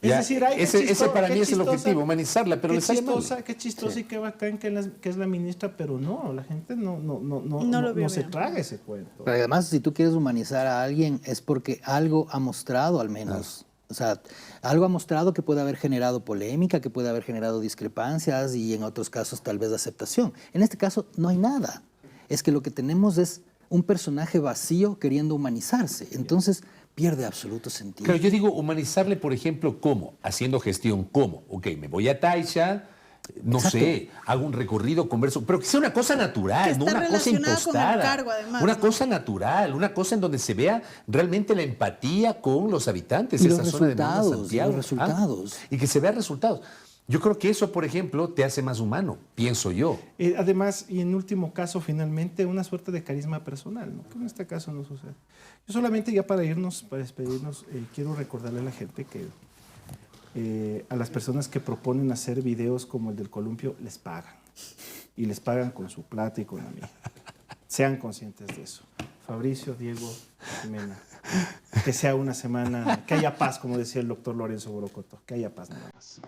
B: Es
A: Ya,
B: decir, ay, qué
A: ese
B: chistoso,
A: para
B: qué
A: mí es el
B: chistosa,
A: objetivo, humanizarla, pero
B: qué
A: le sale mal.
B: chistosa, qué chistosa y qué bacán que es la ministra, pero no, la gente no
C: lo vio
B: se
C: bien.
B: traga ese cuento.
E: Pero además, si tú quieres humanizar a alguien, es porque algo ha mostrado al menos. O sea, algo ha mostrado que puede haber generado polémica, que puede haber generado discrepancias y en otros casos tal vez aceptación. En este caso no hay nada. Es que lo que tenemos es un personaje vacío queriendo humanizarse. Entonces pierde absoluto sentido.
A: Claro, yo digo humanizarle, por ejemplo, ¿cómo? Haciendo gestión, ¿cómo? Ok, me voy a Taisha, no
E: Exacto.
A: sé, hago un recorrido, converso, pero que sea una cosa natural,
C: Que
A: no
C: está
A: una cosa
C: relacionada con el
A: impostada.
C: cargo, además,
A: una
C: ¿no?
A: cosa natural, una cosa en donde se vea realmente la empatía con los habitantes
E: Y
A: de
E: los
A: esa zona de Nueva
E: resultados, y
A: Santiago.
E: los resultados.
A: Y que se vean resultados. Yo creo que eso, por ejemplo, te hace más humano, pienso yo.
B: Además, y en último caso, finalmente, una suerte de carisma personal, ¿no? Que en este caso no sucede. Yo solamente ya para irnos, para despedirnos, quiero recordarle a la gente que a las personas que proponen hacer videos como el del columpio, les pagan. Y les pagan con su plata y con la mía. Sean conscientes de eso. Fabricio, Diego, Jimena, que sea una semana, que haya paz, como decía el doctor Lorenzo Borocoto, que haya paz nada más.